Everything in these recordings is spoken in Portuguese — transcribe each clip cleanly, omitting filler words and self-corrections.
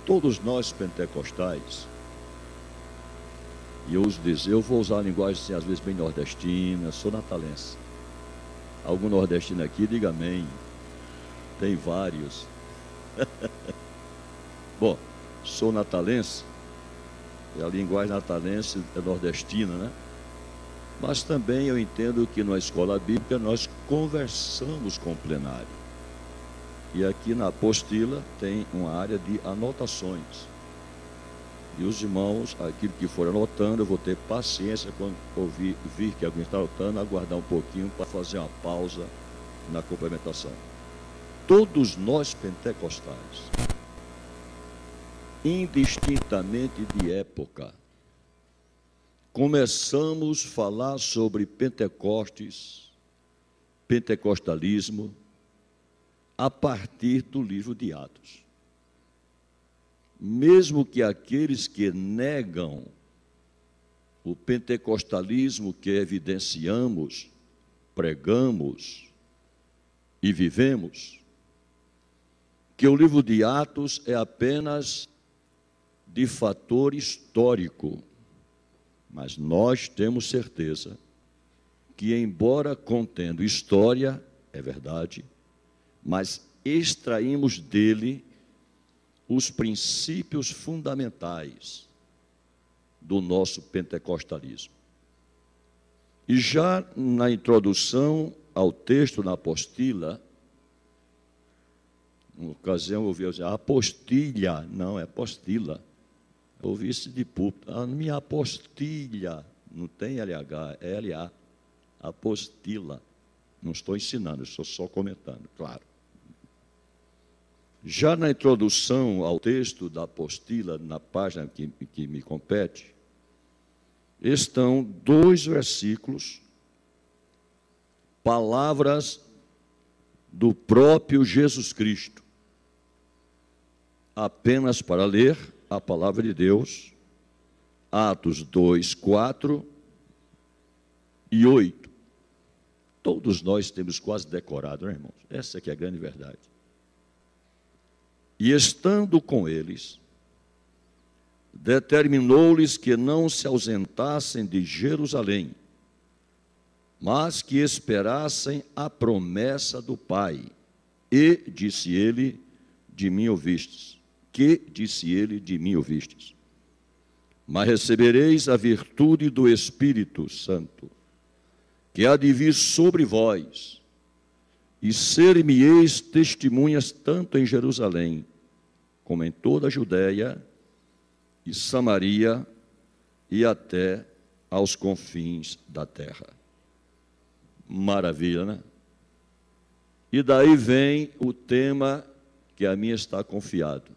Todos nós pentecostais, e eu uso dizer, eu vou usar a linguagem assim, às vezes bem nordestina, sou natalense. Algum nordestino aqui, diga amém. Tem vários. Bom, sou natalense, e a linguagem natalense é nordestina, né? Mas também eu entendo que na escola bíblica nós conversamos com o plenário. E aqui na apostila tem uma área de anotações. E os irmãos, aquilo que for anotando, eu vou ter paciência quando vir que alguém está anotando, aguardar um pouquinho para fazer uma pausa na complementação. Todos nós pentecostais, indistintamente de época, começamos a falar sobre Pentecostes, pentecostalismo, a partir do livro de Atos. Mesmo que aqueles que negam o pentecostalismo que evidenciamos, pregamos e vivemos, que o livro de Atos é apenas de fator histórico, mas nós temos certeza que, embora contendo história, é verdade, mas extraímos dele os princípios fundamentais do nosso pentecostalismo. E já na introdução ao texto, na apostila, uma ocasião eu ouvi dizer, apostilha, não, é apostila. Eu ouvi isso de púlpito, minha apostilha, não tem LH, é LA, apostila. Não estou ensinando, estou só comentando, claro. Já na introdução ao texto da apostila, na página que me compete, estão 2 versículos, palavras do próprio Jesus Cristo, apenas para ler a palavra de Deus, Atos 2, 4 e 8. Todos nós temos quase decorado, né, irmãos? Essa que é a grande verdade. E estando com eles, determinou-lhes que não se ausentassem de Jerusalém, mas que esperassem a promessa do Pai. E, disse ele, de mim ouvistes. Que, disse ele, de mim ouvistes. Mas recebereis a virtude do Espírito Santo, que há de vir sobre vós, e ser-me-eis testemunhas tanto em Jerusalém, como em toda a Judéia e Samaria, e até aos confins da terra. Maravilha, né? E daí vem o tema que a mim está confiado.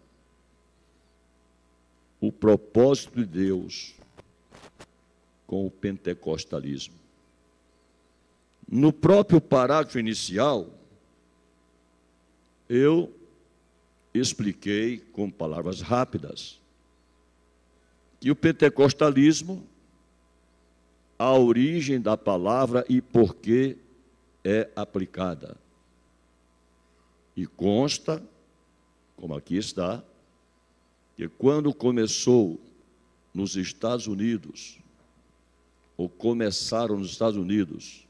O propósito de Deus com o pentecostalismo. No próprio parágrafo inicial, eu expliquei com palavras rápidas que o pentecostalismo, a origem da palavra e por que é aplicada. E consta, como aqui está, que quando começou nos Estados Unidos, ou começaram nos Estados Unidos,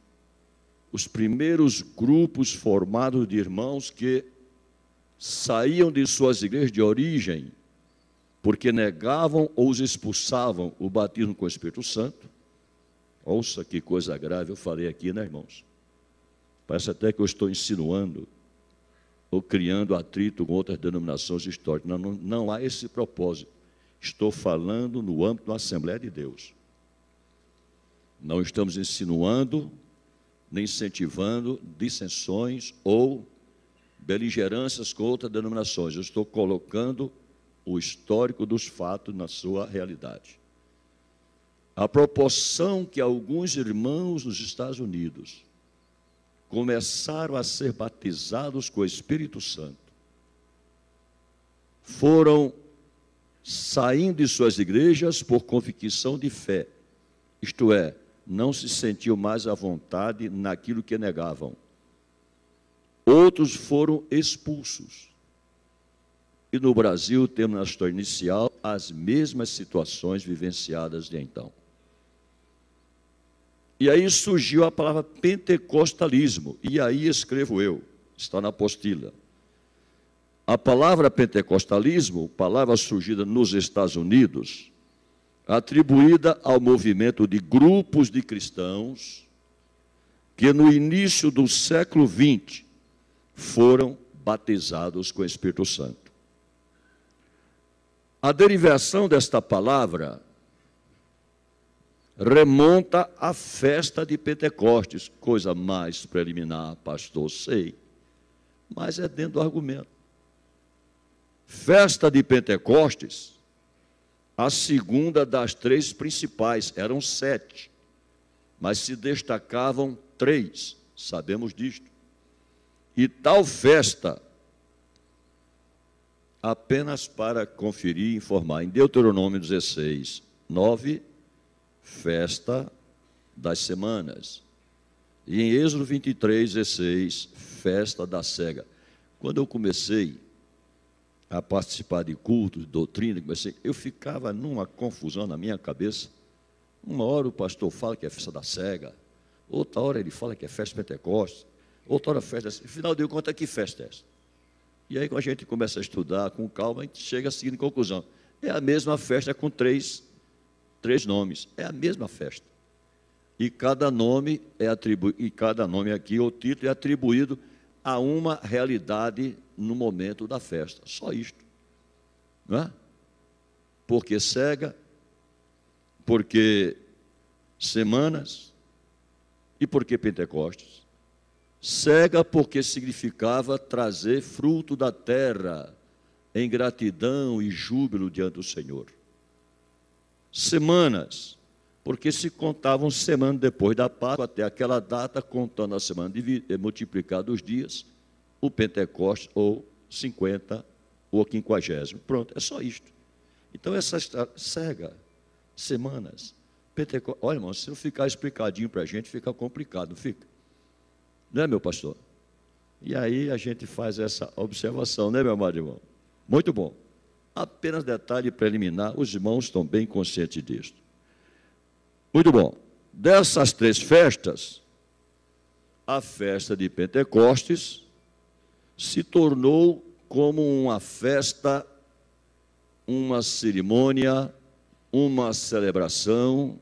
os primeiros grupos formados de irmãos que saíam de suas igrejas de origem, porque negavam ou os expulsavam o batismo com o Espírito Santo. Ouça que coisa grave eu falei aqui, né, irmãos? Parece até que eu estou insinuando ou criando atrito com outras denominações históricas. Não há esse propósito. Estou falando no âmbito da Assembleia de Deus. Não estamos insinuando, nem incentivando dissensões ou beligerâncias com outras denominações. Eu estou colocando o histórico dos fatos na sua realidade. A proporção que alguns irmãos nos Estados Unidos começaram a ser batizados com o Espírito Santo, foram saindo de suas igrejas por convicção de fé, isto é, não se sentiam mais à vontade naquilo que negavam. Outros foram expulsos. e no Brasil temos na história inicial as mesmas situações vivenciadas de então. E aí surgiu a palavra pentecostalismo, e aí escrevo eu, está na apostila. A palavra pentecostalismo, palavra surgida nos Estados Unidos, atribuída ao movimento de grupos de cristãos que no início do século XX foram batizados com o Espírito Santo. A derivação desta palavra remonta à festa de Pentecostes, coisa mais preliminar, pastor, sei, mas é dentro do argumento. Festa de Pentecostes, a segunda das 3 principais, eram 7, mas se destacavam 3, sabemos disto. E tal festa, apenas para conferir e informar, em Deuteronômio 16, 9, festa das semanas. E em Êxodo 23, 16, festa da cega. Quando eu comecei a participar de cultos, de doutrina, eu ficava numa confusão na minha cabeça. Uma hora o pastor fala que é festa da cega, outra hora ele fala que é festa de Pentecostes, outra hora festa, afinal de contas, que festa é essa? E aí, quando a gente começa a estudar com calma, a gente chega à seguinte conclusão: é a mesma festa com três nomes, é a mesma festa. E cada nome aqui, o título é atribuído a uma realidade no momento da festa. Só isto. Não é? Porque cega, porque semanas e porque Pentecostes. Cega porque significava trazer fruto da terra em gratidão e júbilo diante do Senhor. Semanas, porque se contavam semana depois da Páscoa, até aquela data, contando a semana multiplicado os dias, o Pentecostes, ou 50, ou 50. Pronto, é só isto. Então, essa cega, semanas, Pentecostes. Olha, irmão, se não ficar explicadinho para a gente, fica complicado, não fica? Não é, meu pastor? E aí a gente faz essa observação, né, meu amado irmão? Muito bom. Apenas detalhe preliminar, os irmãos estão bem conscientes disso. Muito bom. Dessas 3 festas, a festa de Pentecostes se tornou como uma festa, uma cerimônia, uma celebração,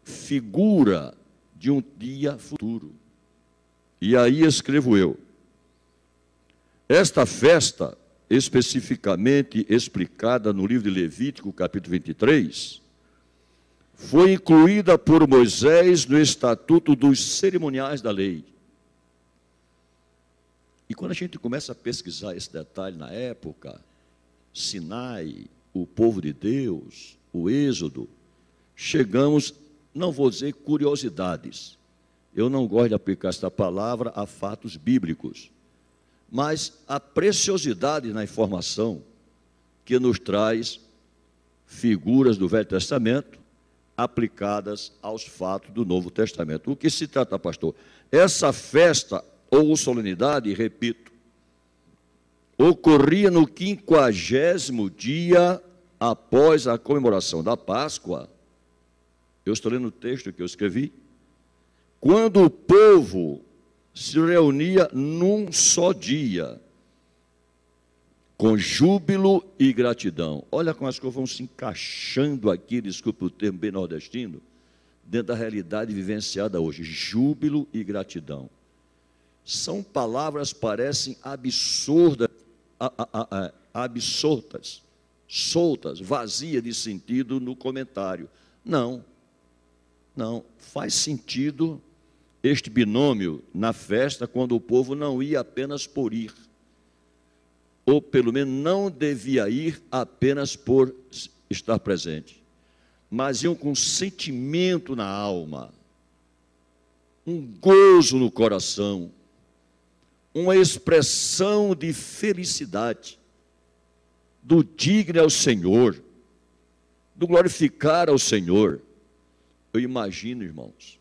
figura de um dia futuro. E aí escrevo eu: esta festa, especificamente explicada no livro de Levítico, capítulo 23, foi incluída por Moisés no estatuto dos cerimoniais da lei. E quando a gente começa a pesquisar esse detalhe na época, Sinai, o povo de Deus, o Êxodo, chegamos, não vou dizer curiosidades, eu não gosto de aplicar esta palavra a fatos bíblicos, mas a preciosidade na informação que nos traz figuras do Velho Testamento aplicadas aos fatos do Novo Testamento. O que se trata, pastor? Essa festa ou solenidade, repito, ocorria no 50º dia após a comemoração da Páscoa. Eu estou lendo o texto que eu escrevi. Quando o povo se reunia num só dia, com júbilo e gratidão. Olha como as coisas vão se encaixando aqui, desculpe o termo bem nordestino, dentro da realidade vivenciada hoje. Júbilo e gratidão. São palavras, parecem absurdas, soltas, vazias de sentido no comentário. Não, faz sentido este binômio na festa, quando o povo não ia apenas por ir, ou pelo menos não devia ir apenas por estar presente, mas iam com sentimento na alma, um gozo no coração, uma expressão de felicidade, do digno ao Senhor, do glorificar ao Senhor. Eu imagino, irmãos,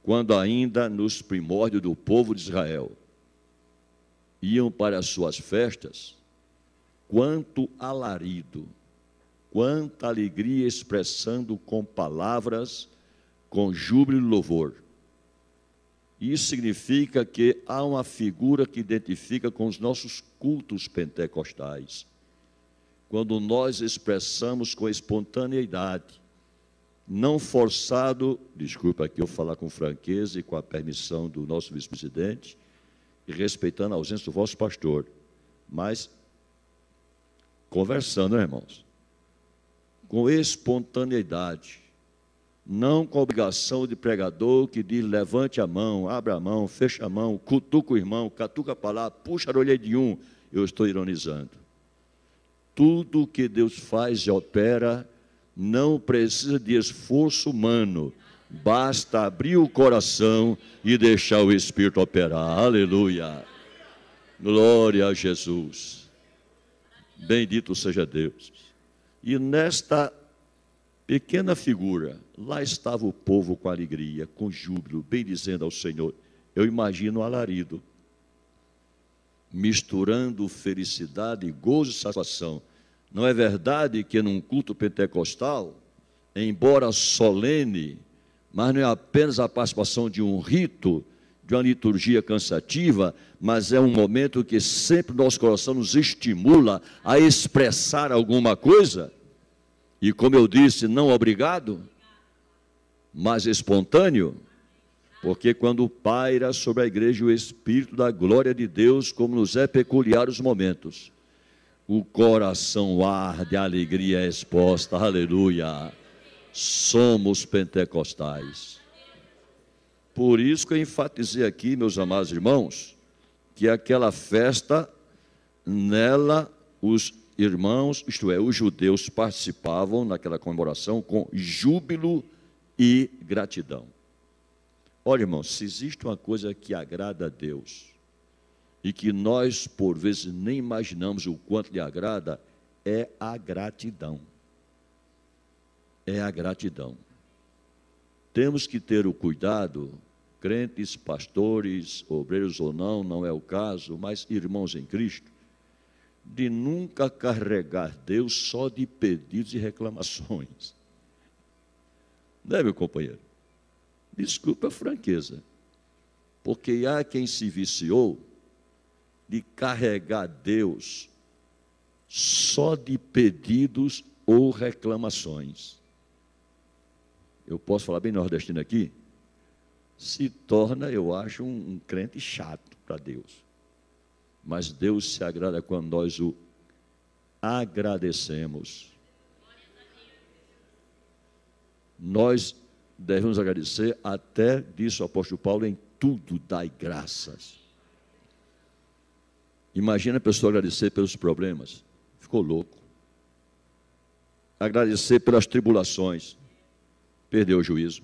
quando ainda nos primórdios do povo de Israel, iam para as suas festas, quanto alarido, quanta alegria expressando com palavras, com júbilo e louvor. Isso significa que há uma figura que identifica com os nossos cultos pentecostais. Quando nós expressamos com espontaneidade, não forçado, desculpa aqui eu falar com franqueza e com a permissão do nosso vice-presidente, e respeitando a ausência do vosso pastor, mas conversando, irmãos, com espontaneidade, não com a obrigação de pregador que diz, levante a mão, abra a mão, fecha a mão, cutuca o irmão, catuca a palavra, puxa a orelha de um. Eu estou ironizando. Tudo que Deus faz e opera não precisa de esforço humano, basta abrir o coração e deixar o Espírito operar. Aleluia! Glória a Jesus! Bendito seja Deus! E nesta pequena figura, lá estava o povo com alegria, com júbilo, bendizendo ao Senhor. Eu imagino o alarido, misturando felicidade, gozo e satisfação. Não é verdade que num culto pentecostal, embora solene, mas não é apenas a participação de um rito, de uma liturgia cansativa, mas é um momento que sempre o nosso coração nos estimula a expressar alguma coisa, e como eu disse, não obrigado, mas espontâneo, porque quando paira sobre a igreja o Espírito da glória de Deus, como nos é peculiar os momentos, o coração arde, a alegria é exposta, aleluia, somos pentecostais. Por isso que eu enfatizei aqui, meus amados irmãos, que aquela festa, nela os irmãos, isto é, os judeus participavam naquela comemoração com júbilo e gratidão. Olha, irmãos, se existe uma coisa que agrada a Deus, e que nós, por vezes, nem imaginamos o quanto lhe agrada, é a gratidão. É a gratidão. Temos que ter o cuidado, crentes, pastores, obreiros ou não, não é o caso, mas irmãos em Cristo, de nunca carregar Deus só de pedidos e reclamações. Não é, meu companheiro? Desculpa a franqueza, porque há quem se viciou de carregar Deus só de pedidos ou reclamações. Eu posso falar bem nordestino aqui? Se torna, eu acho, um crente chato para Deus. Mas Deus se agrada quando nós o agradecemos. Nós devemos agradecer, até disse o apóstolo Paulo, em tudo dai graças. Imagina a pessoa agradecer pelos problemas, ficou louco. Agradecer pelas tribulações, perdeu o juízo.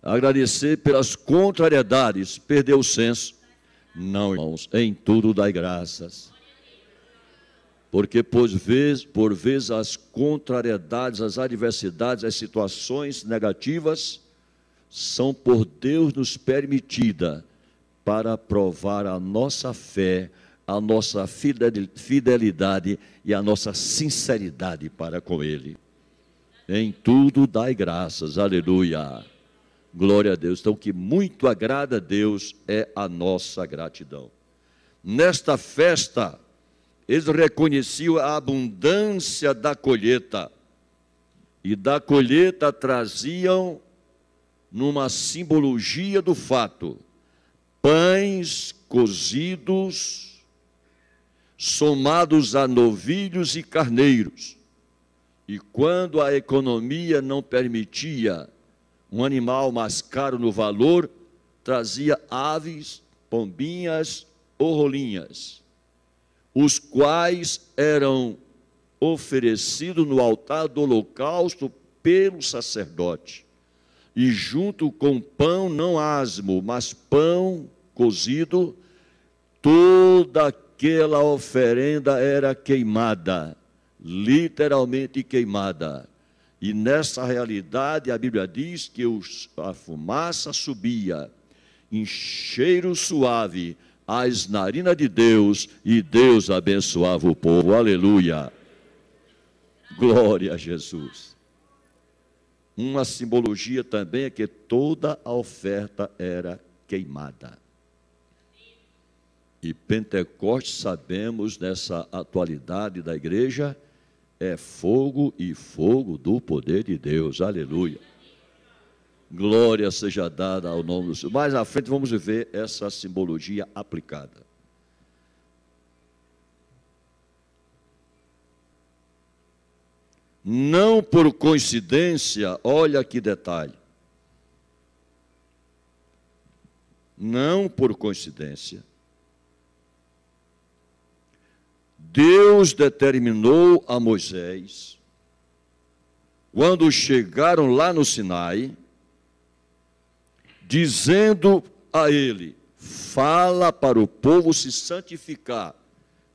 Agradecer pelas contrariedades, perdeu o senso. Não, irmãos, em tudo dai graças. Porque por vezes as contrariedades, as adversidades, as situações negativas são por Deus nos permitidas para provar a nossa fé, a nossa fidelidade e a nossa sinceridade para com Ele. Em tudo dai graças, aleluia, glória a Deus. Então, o que muito agrada a Deus é a nossa gratidão. Nesta festa, eles reconheciam a abundância da colheita, e da colheita traziam, numa simbologia do fato, pães cozidos, somados a novilhos e carneiros. E quando a economia não permitia um animal mais caro no valor, trazia aves, pombinhas ou rolinhas, os quais eram oferecidos no altar do holocausto pelo sacerdote. E junto com pão não asmo, mas pão cozido, toda aquela oferenda era queimada, literalmente queimada. E nessa realidade a Bíblia diz que a fumaça subia em cheiro suave as narinas de Deus, e Deus abençoava o povo. Aleluia! Glória a Jesus. Uma simbologia também é que toda a oferta era queimada. E Pentecostes, sabemos, nessa atualidade da igreja, é fogo e fogo do poder de Deus. Aleluia. Glória seja dada ao nome do Senhor. Mais à frente vamos ver essa simbologia aplicada. Não por coincidência, olha que detalhe. Não por coincidência, Deus determinou a Moisés, quando chegaram lá no Sinai, dizendo a ele: fala para o povo se santificar.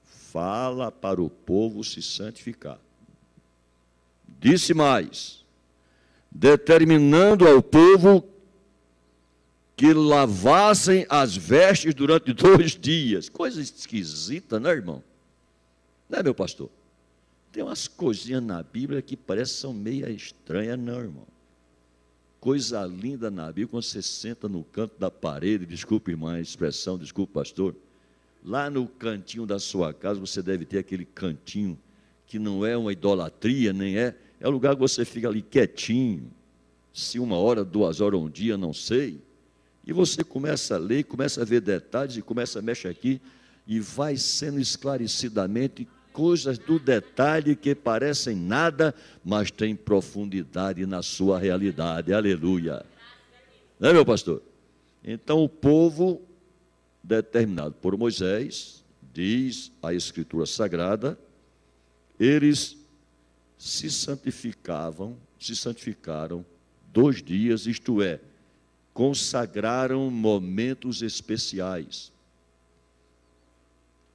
Fala para o povo se santificar. Disse mais, determinando ao povo que lavassem as vestes durante 2 dias. Coisa esquisita, né, irmão? Não é, meu pastor? Tem umas coisinhas na Bíblia que parecem são meio estranhas, não, irmão? Coisa linda na Bíblia, quando você senta no canto da parede, desculpe, irmã, a expressão, desculpe, pastor, lá no cantinho da sua casa, você deve ter aquele cantinho que não é uma idolatria, nem é o lugar que você fica ali quietinho, se 1 hora, 2 horas, um dia, não sei, e você começa a ler, começa a ver detalhes, e começa a mexer aqui, e vai sendo esclarecidamente coisas do detalhe que parecem nada, mas têm profundidade na sua realidade. Aleluia. Não é, meu pastor? Então, o povo, determinado por Moisés, diz a Escritura Sagrada, eles se santificaram 2 dias, isto é, consagraram momentos especiais.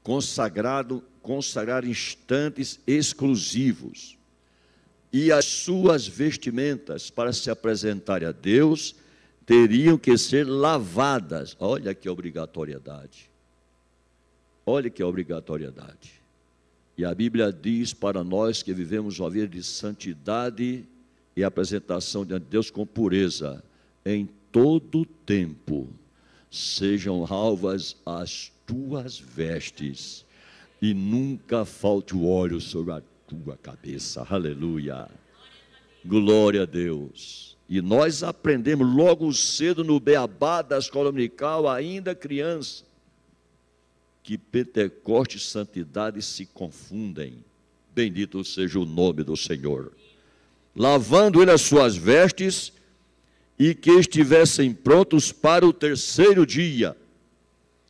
Consagrar instantes exclusivos, e as suas vestimentas para se apresentarem a Deus teriam que ser lavadas. Olha que obrigatoriedade, olha que obrigatoriedade. E a Bíblia diz para nós que vivemos uma vida de santidade e apresentação diante de Deus com pureza, em todo tempo sejam alvas as tuas vestes, e nunca falte o óleo sobre a tua cabeça. Aleluia. Glória a Deus. E nós aprendemos logo cedo no beabá da escola dominical, ainda criança, que Pentecoste e santidade se confundem. Bendito seja o nome do Senhor. Lavando ele as suas vestes, e que estivessem prontos para o 3º dia.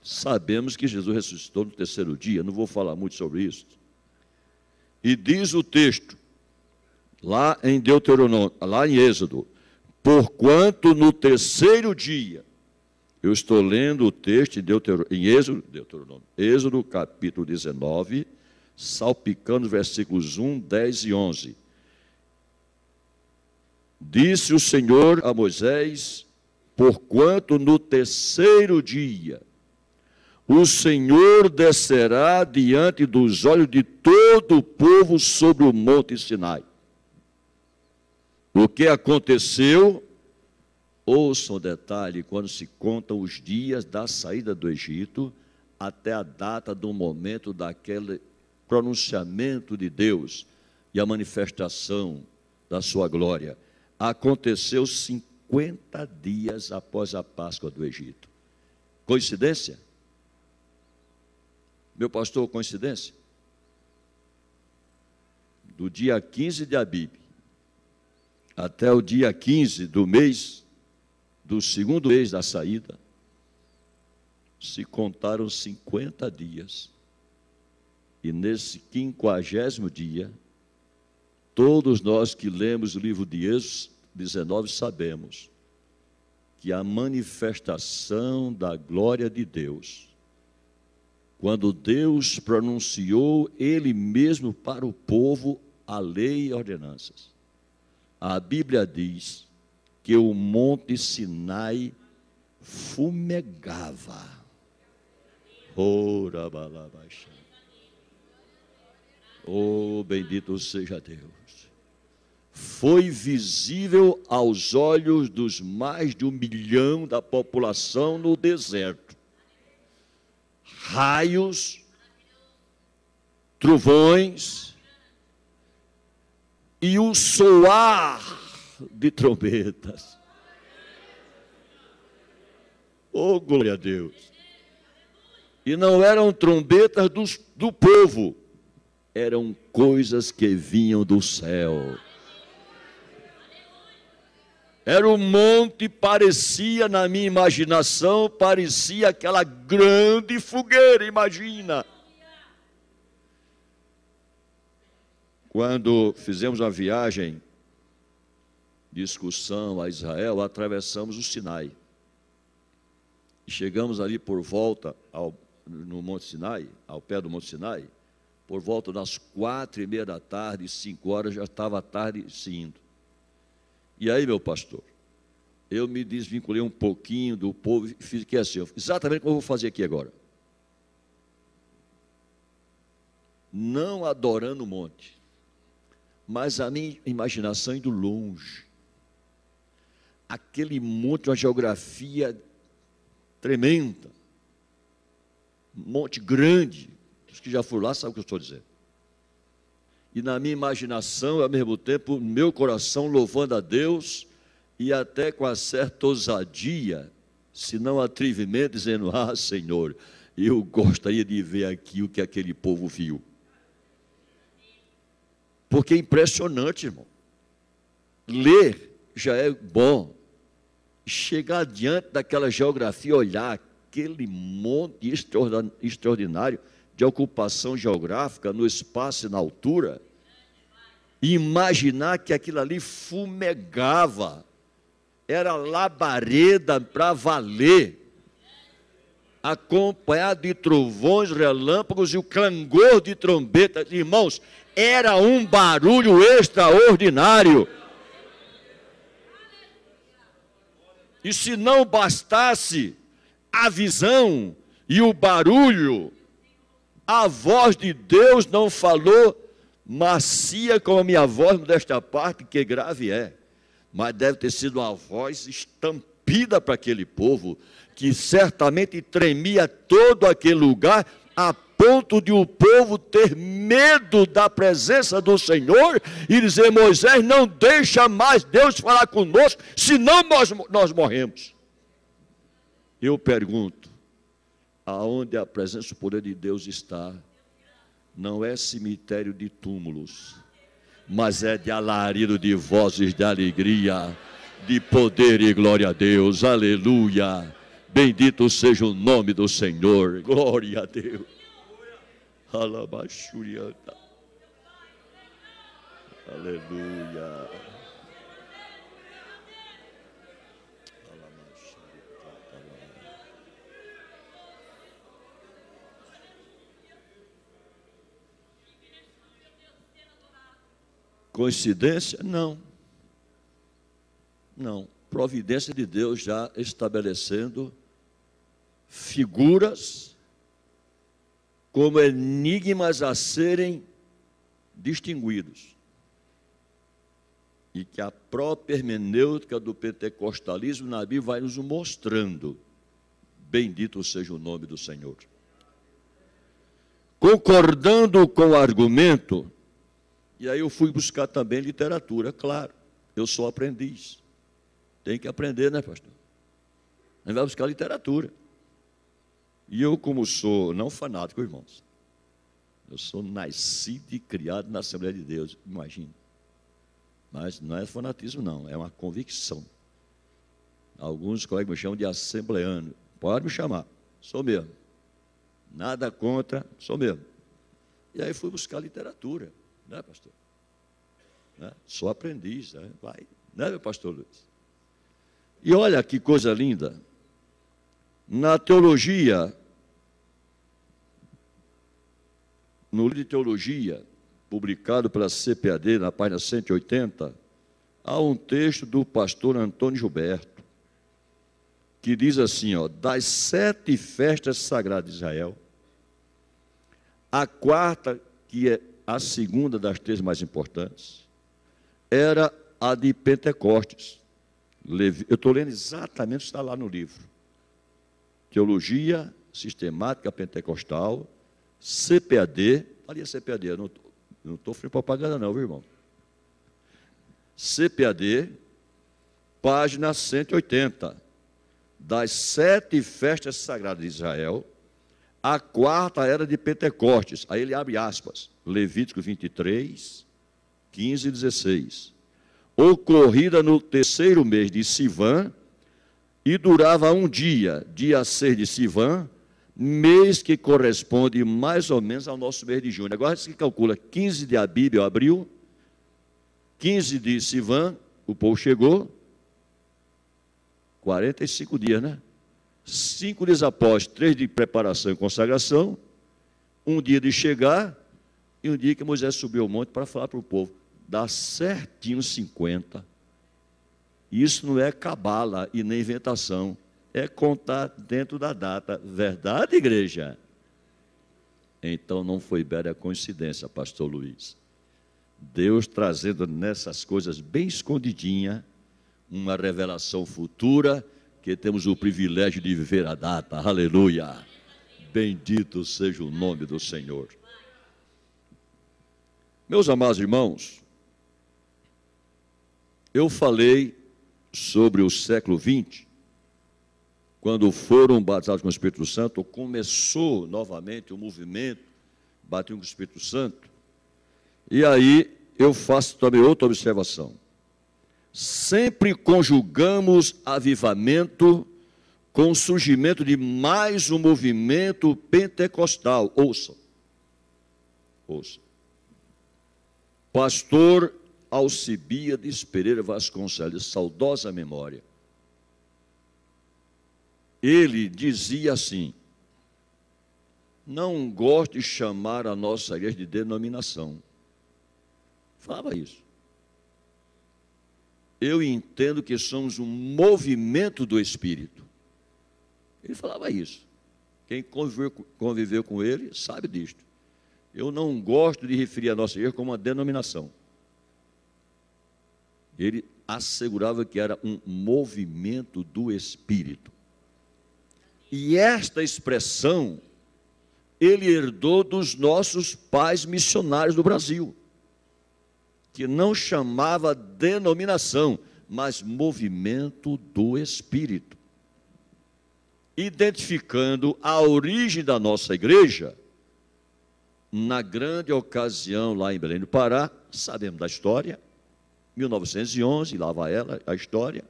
Sabemos que Jesus ressuscitou no 3º dia, não vou falar muito sobre isso. E diz o texto, lá em Deuteronômio, lá em Êxodo, porquanto no 3º dia, eu estou lendo o texto em Êxodo capítulo 19, salpicando os versículos 1, 10 e 11. Disse o Senhor a Moisés, porquanto no 3º dia, o Senhor descerá diante dos olhos de todo o povo sobre o monte Sinai. O que aconteceu? Ouçam o detalhe, quando se contam os dias da saída do Egito, até a data do momento daquele pronunciamento de Deus e a manifestação da sua glória. Aconteceu 50 dias após a Páscoa do Egito. Coincidência? Meu pastor, coincidência? Do dia 15 de Abib até o dia 15 do mês, do 2º mês da saída, se contaram 50 dias. E nesse 50º dia, todos nós que lemos o livro de Êxodo 19 sabemos que a manifestação da glória de Deus, quando Deus pronunciou Ele mesmo para o povo a lei e ordenanças, a Bíblia diz que o monte Sinai fumegava. Ora, balabaixa. Oh, bendito seja Deus. Foi visível aos olhos dos mais de 1 milhão da população no deserto. Raios, trovões e o soar de trombetas. Oh, glória a Deus. E não eram trombetas do povo, eram coisas que vinham do céu. Era um monte, parecia, na minha imaginação, parecia aquela grande fogueira, imagina. Quando fizemos uma viagem de excursão a Israel, atravessamos o Sinai. E chegamos ali por volta no Monte Sinai, ao pé do Monte Sinai, por volta das 4:30 da tarde, 5 horas, já estava a tarde se indo. E aí, meu pastor, eu me desvinculei um pouquinho do povo e fiquei assim, exatamente como eu vou fazer aqui agora. Não adorando o monte, mas a minha imaginação indo longe. Aquele monte, uma geografia tremenda, monte grande, os que já foram lá sabem o que eu estou dizendo. E na minha imaginação, ao mesmo tempo, meu coração louvando a Deus, e até com uma certa ousadia, se não atrevimento, dizendo, Senhor, eu gostaria de ver aqui o que aquele povo viu. Porque é impressionante, irmão. Ler já é bom. Chegar diante daquela geografia, olhar aquele monte extraordinário de ocupação geográfica no espaço e na altura, e imaginar que aquilo ali fumegava, era labareda para valer, acompanhado de trovões, relâmpagos e o clangor de trombetas. Irmãos, era um barulho extraordinário. E se não bastasse a visão e o barulho, a voz de Deus não falou macia como a minha voz, desta parte, que grave é. Mas deve ter sido uma voz estampida para aquele povo, que certamente tremia todo aquele lugar, a ponto de o povo ter medo da presença do Senhor e dizer, Moisés, não deixa mais Deus falar conosco, senão nós morremos. Eu pergunto, aonde a presença e o poder de Deus está, não é cemitério de túmulos, mas é de alarido de vozes de alegria, de poder e glória a Deus, aleluia, bendito seja o nome do Senhor, glória a Deus, alabachurianta, aleluia. Coincidência? Não. Não. Providência de Deus já estabelecendo figuras como enigmas a serem distinguidos. E que a própria hermenêutica do pentecostalismo na Bíblia vai nos mostrando. Bendito seja o nome do Senhor. Concordando com o argumento, e aí eu fui buscar também literatura, claro. Eu sou aprendiz. Tem que aprender, né, pastor? A gente vai buscar literatura. E eu, como sou, não fanático, irmãos, eu sou nascido e criado na Assembleia de Deus, imagina. Mas não é fanatismo, não, é uma convicção. Alguns colegas me chamam de assembleano. Pode me chamar, sou mesmo. Nada contra, sou mesmo. E aí fui buscar literatura. Né, pastor? Né? Sou aprendiz, né? Vai, né, meu pastor Luiz? E olha que coisa linda. Na teologia, no livro de teologia, publicado pela CPAD, na página 180, há um texto do pastor Antônio Gilberto, que diz assim, das 7 festas sagradas de Israel, A quarta, que é a segunda das três mais importantes, era a de Pentecostes. Eu estou lendo exatamente o que está lá no livro. Teologia Sistemática Pentecostal, CPAD. Ali é CPAD, eu não estou fazendo propaganda não, viu, irmão? CPAD, página 180. Das 7 festas sagradas de Israel, a quarta era de Pentecostes. Aí ele abre aspas, Levítico 23, 15 e 16. Ocorrida no 3º mês de Sivan, e durava um dia, dia 6 de Sivan, mês que corresponde mais ou menos ao nosso mês de junho. Agora se calcula 15 de Abib, abril, 15 de Sivan, o povo chegou, 45 dias, né? 5 dias após, 3 de preparação e consagração, um dia de chegar, e um dia que Moisés subiu ao monte para falar para o povo. Dá certinho 50. Isso não é cabala e nem inventação, é contar dentro da data. Verdade, igreja? Então não foi mera coincidência, pastor Luiz. Deus trazendo nessas coisas bem escondidinha, uma revelação futura, que temos o privilégio de viver a data. Aleluia! Bendito seja o nome do Senhor. Meus amados irmãos, eu falei sobre o século XX, quando foram batizados com o Espírito Santo, começou novamente o movimento batismo com o Espírito Santo, e aí eu faço também outra observação. Sempre conjugamos avivamento com o surgimento de mais um movimento pentecostal. Ouçam. Pastor Alcibiades Pereira Vasconcelos, saudosa memória. Ele dizia assim: não gosto de chamar a nossa igreja de denominação. Falava isso. Eu entendo que somos um movimento do Espírito. Ele falava isso. Quem conviveu com ele sabe disto. Eu não gosto de referir a nossa igreja como uma denominação. Ele assegurava que era um movimento do Espírito. E esta expressão ele herdou dos nossos pais missionários do Brasil, que não chamava denominação, mas movimento do Espírito. Identificando a origem da nossa igreja, na grande ocasião lá em Belém do Pará, sabemos da história, 1911, lá vai ela, a história,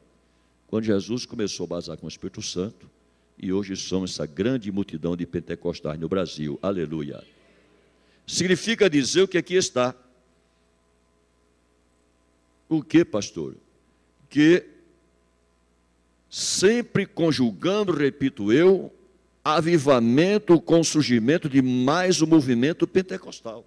quando Jesus começou a batizar com o Espírito Santo, e hoje somos essa grande multidão de pentecostais no Brasil, aleluia. Significa dizer o que aqui está. O que, pastor? Que sempre conjugando, repito eu, avivamento com o surgimento de mais um movimento pentecostal.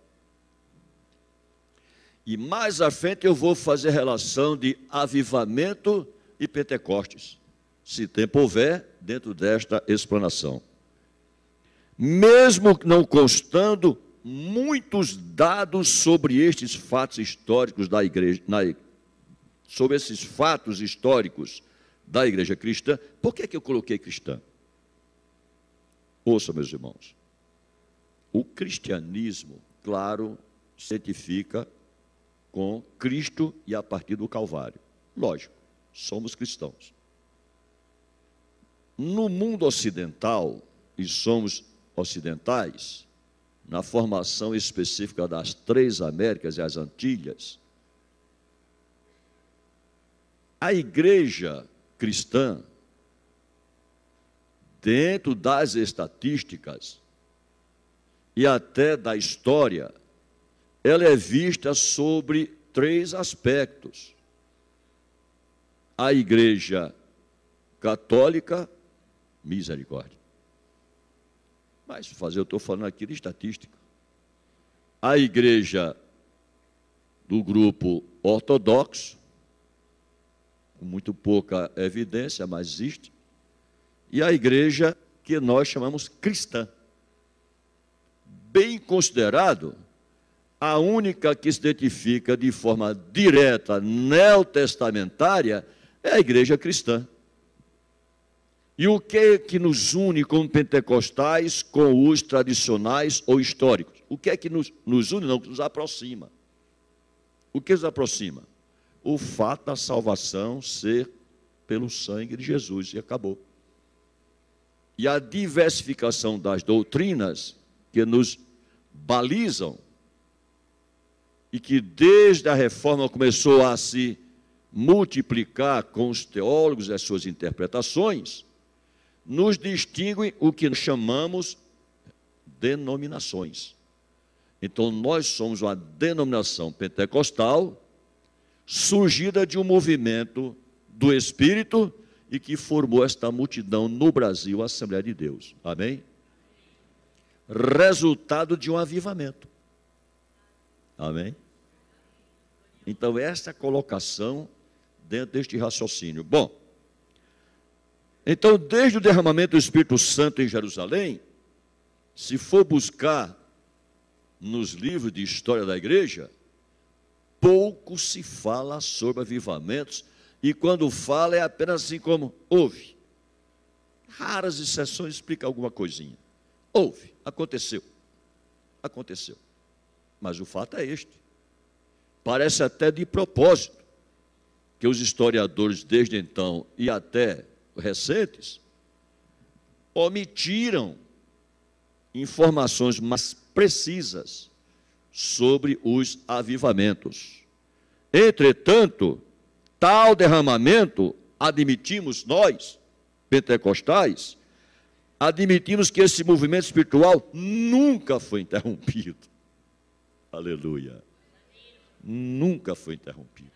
E mais à frente eu vou fazer relação de avivamento e Pentecostes, se tempo houver, dentro desta explanação. Mesmo não constando muitos dados sobre estes fatos históricos da igreja, sobre esses fatos históricos da igreja cristã, por que eu coloquei cristã? Ouça, meus irmãos, o cristianismo, claro, se identifica com Cristo e a partir do Calvário. Lógico, somos cristãos. No mundo ocidental, e somos ocidentais, na formação específica das 3 Américas e as Antilhas, a igreja cristã, dentro das estatísticas e até da história, ela é vista sobre 3 aspectos. A igreja católica, misericórdia. Mas eu estou falando aqui de estatística. A igreja do grupo ortodoxo, com muito pouca evidência, mas existe, e a igreja que nós chamamos cristã. bem considerado, a única que se identifica de forma direta, neotestamentária, é a igreja cristã. E o que nos une como pentecostais com os tradicionais ou históricos? O que é que nos une? Não, nos aproxima. O que nos aproxima? O fato da salvação ser pelo sangue de Jesus, e acabou. E a diversificação das doutrinas que nos balizam, e que desde a reforma começou a se multiplicar com os teólogos e as suas interpretações, nos distinguem o que chamamos denominações. Então, nós somos uma denominação pentecostal surgida de um movimento do Espírito e que formou esta multidão no Brasil, a Assembleia de Deus. Amém? Resultado de um avivamento. Amém? Então, esta é a colocação dentro deste raciocínio. Bom, então, desde o derramamento do Espírito Santo em Jerusalém, se for buscar nos livros de história da igreja, pouco se fala sobre avivamentos, e quando fala é apenas assim como houve. Raras exceções explicam alguma coisinha. Houve, aconteceu. Aconteceu. Mas o fato é este. Parece até de propósito que os historiadores desde então e até recentes omitiram informações mais precisas sobre os avivamentos. Entretanto, tal derramamento, admitimos nós, pentecostais, admitimos que esse movimento espiritual nunca foi interrompido. Aleluia. Nunca foi interrompido.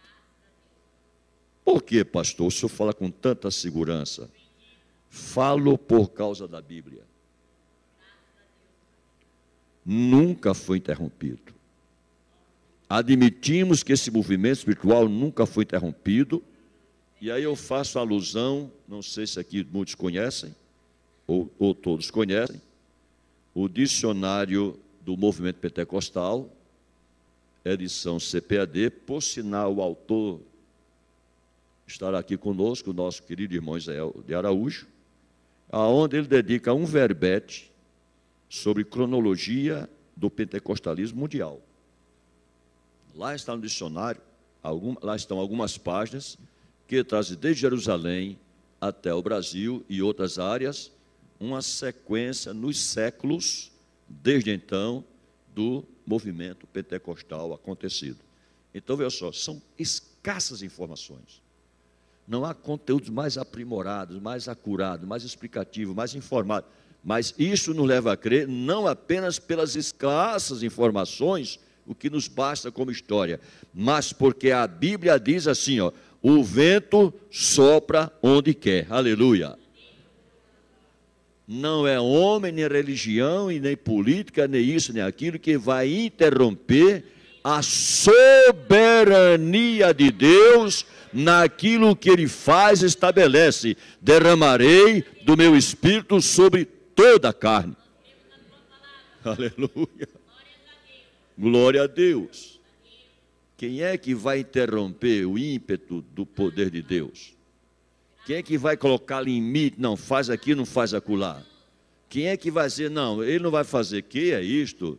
Por que, pastor, o senhor fala com tanta segurança? Falo por causa da Bíblia. Nunca foi interrompido. Admitimos que esse movimento espiritual nunca foi interrompido, e aí eu faço alusão, não sei se aqui muitos conhecem, ou todos conhecem, o dicionário do movimento pentecostal, edição CPAD, por sinal o autor estará aqui conosco, o nosso querido irmão Israel de Araújo, aonde ele dedica um verbete sobre cronologia do pentecostalismo mundial. Lá está no dicionário, lá estão algumas páginas que trazem desde Jerusalém até o Brasil e outras áreas, uma sequência nos séculos, desde então, do movimento pentecostal acontecido. Então, veja só, são escassas informações. Não há conteúdos mais aprimorados, mais acurados, mais explicativos, mais informados. Mas isso nos leva a crer, não apenas pelas escassas informações, o que nos basta como história, mas porque a Bíblia diz assim, ó, o vento sopra onde quer. Aleluia. Não é homem, nem religião, e nem política, nem isso, nem aquilo, que vai interromper a soberania de Deus naquilo que Ele faz e estabelece. Derramarei do meu Espírito sobre toda a carne. Aleluia. Glória a Deus. Quem é que vai interromper o ímpeto do poder de Deus? Quem é que vai colocar limite? Não, faz aqui, não faz acolá. Quem é que vai dizer, não, ele não vai fazer, que é isto?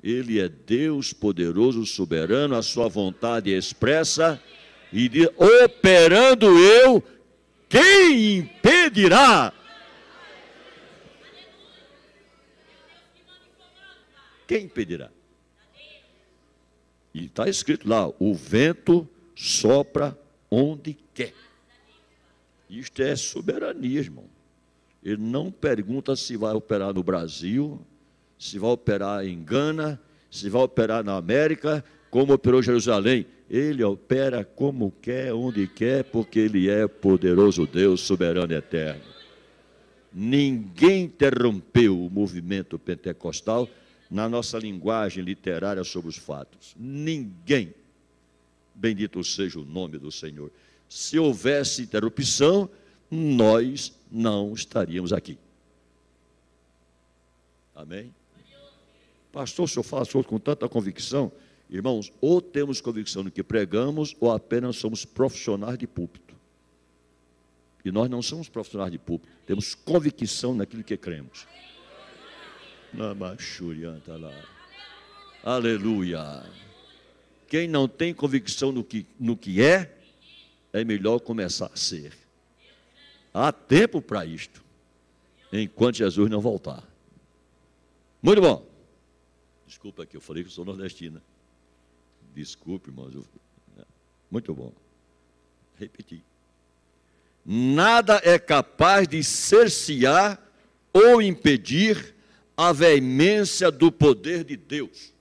Ele é Deus poderoso, soberano, a sua vontade expressa, e diz, operando eu, quem impedirá? Quem impedirá? E está escrito lá, o vento sopra onde quer. Isto é soberania, irmão. Ele não pergunta se vai operar no Brasil, se vai operar em Gana, se vai operar na América, como operou Jerusalém. Ele opera como quer, onde quer, porque Ele é poderoso Deus, soberano e eterno. Ninguém interrompeu o movimento pentecostal na nossa linguagem literária sobre os fatos. Ninguém. Bendito seja o nome do Senhor. Se houvesse interrupção, nós não estaríamos aqui. Amém? Pastor, o senhor fala com tanta convicção. Irmãos, ou temos convicção no que pregamos, ou apenas somos profissionais de púlpito. E nós não somos profissionais de púlpito, temos convicção naquilo que cremos. Aleluia. Quem não tem convicção no que é melhor começar a ser. Há tempo para isto, enquanto Jesus não voltar. Muito bom. Desculpa que eu falei que eu sou nordestina. Desculpe, irmãos. Muito bom. Repetir. Nada é capaz de cercear ou impedir a veemência do poder de Deus.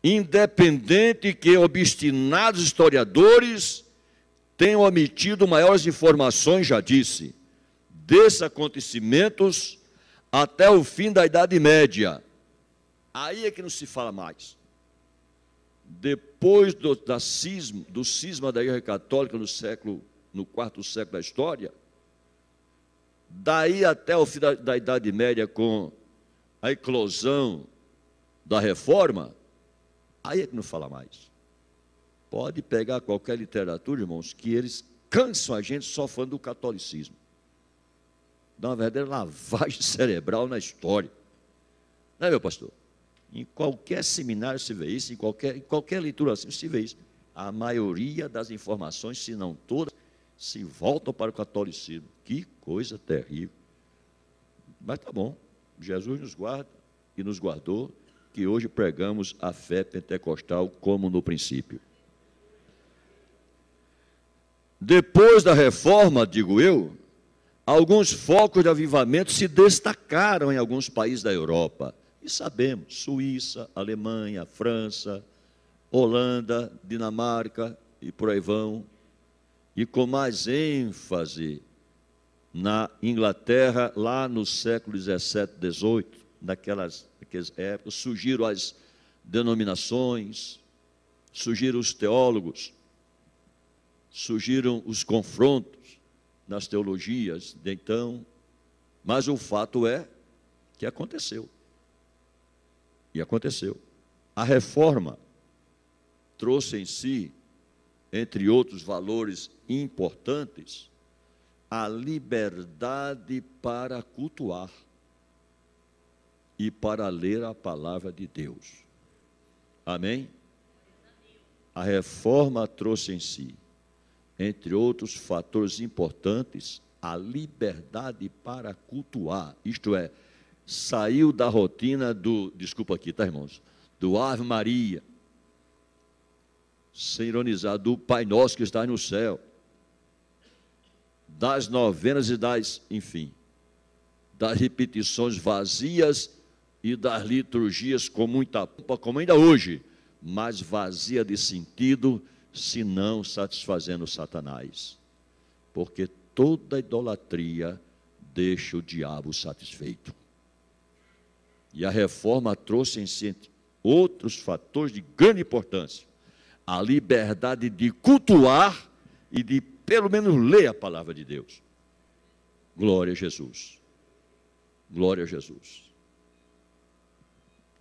Independente que obstinados historiadores tenham omitido maiores informações, já disse, desses acontecimentos até o fim da Idade Média. Aí é que não se fala mais. Depois do cisma da Igreja Católica no quarto século da história, daí até o fim da Idade Média, com a eclosão da Reforma, aí é que não fala mais. Pode pegar qualquer literatura, irmãos, que eles cansam a gente só falando do catolicismo. Dá uma verdadeira lavagem cerebral na história. Não é, meu pastor? Em qualquer seminário se vê isso, em qualquer leitura assim se vê isso. A maioria das informações, se não todas, se voltam para o catolicismo. Que coisa terrível. Mas tá bom, Jesus nos guarda e nos guardou, que hoje pregamos a fé pentecostal como no princípio. Depois da reforma, digo eu, alguns focos de avivamento se destacaram em alguns países da Europa. E sabemos, Suíça, Alemanha, França, Holanda, Dinamarca e por aí vão. E com mais ênfase na Inglaterra, lá no século XVII, XVIII, naquelas épocas, surgiram as denominações, surgiram os teólogos, surgiram os confrontos nas teologias de então, mas o fato é que aconteceu. E aconteceu. A reforma trouxe em si, entre outros valores importantes, a liberdade para cultuar e para ler a palavra de Deus. Amém? A reforma trouxe em si, entre outros fatores importantes, a liberdade para cultuar, isto é, saiu da rotina desculpa aqui, tá, irmãos? Do Ave Maria, sem ironizar, do Pai Nosso que está no céu, das novenas e enfim, das repetições vazias e das liturgias com muita pompa, como ainda hoje, mas vazia de sentido, se não satisfazendo Satanás. Porque toda idolatria deixa o diabo satisfeito. E a reforma trouxe em si outros fatores de grande importância. A liberdade de cultuar e de, pelo menos, ler a palavra de Deus. Glória a Jesus. Glória a Jesus.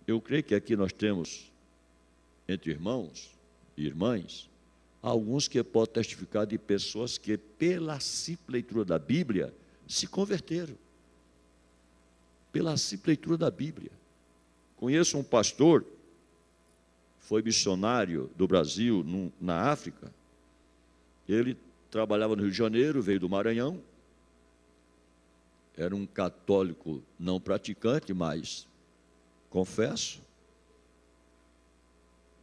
Eu creio que aqui nós temos, entre irmãos e irmãs, alguns que podem testificar de pessoas que, pela simples leitura da Bíblia, se converteram. Pela simples leitura da Bíblia. Conheço um pastor, foi missionário do Brasil na África. Ele trabalhava no Rio de Janeiro, veio do Maranhão. Era um católico não praticante, mas confesso.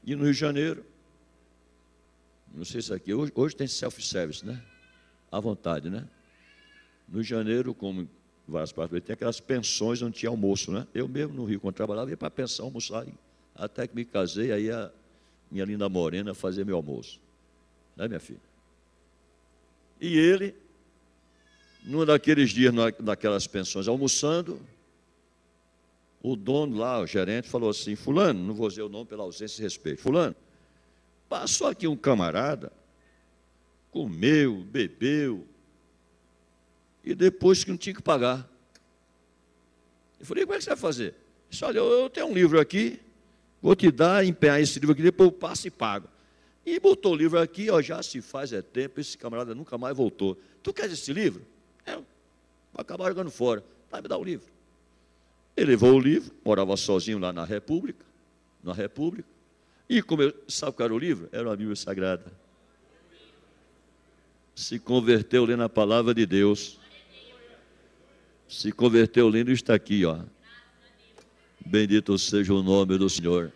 E no Rio de Janeiro, não sei se aqui, hoje tem self-service, né? À vontade, né? No Rio de Janeiro, como várias partes, tem aquelas pensões onde tinha almoço, né? Eu mesmo no Rio, quando trabalhava, ia para a pensão almoçar, até que me casei, aí a minha linda morena fazia meu almoço. Né, minha filha? E ele, num daqueles dias, naquelas pensões, almoçando, o dono lá, o gerente, falou assim: fulano, não vou dizer o nome pela ausência de respeito, fulano, passou aqui um camarada, comeu, bebeu, e depois que não tinha que pagar. Eu falei, como é que você vai fazer? Ele disse, olha, eu tenho um livro aqui, vou te dar, empenhar esse livro aqui, depois eu passo e pago. E botou o livro aqui, ó, já se faz tempo, esse camarada nunca mais voltou. Tu queres esse livro? Vou acabar jogando fora. Vai me dar o livro. Ele levou o livro, morava sozinho lá na República, e sabe qual era o livro? Era uma Bíblia Sagrada. Se converteu lendo a palavra de Deus. Se converteu lendo, está aqui, ó. Bendito seja o nome do Senhor.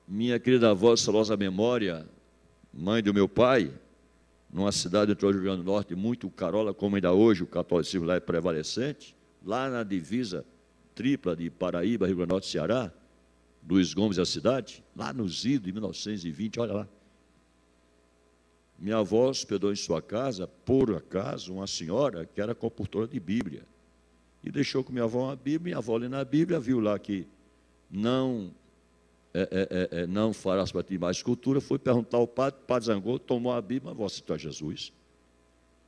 Minha querida avó, saudosa memória, mãe do meu pai, numa cidade do Rio Grande do Norte, muito carola, como ainda hoje, o catolicismo lá é prevalecente, lá na divisa tripla de Paraíba, Rio Grande do Norte e Ceará, Luiz Gomes, a cidade, lá nos idos de 1920, olha lá. Minha avó hospedou em sua casa, por acaso, uma senhora que era compositora de Bíblia. E deixou com minha avó uma Bíblia, minha avó lendo a Bíblia, viu lá que não farás para ti mais escultura, foi perguntar ao padre, o padre zangou, tomou a Bíblia, mas vós citou a Jesus.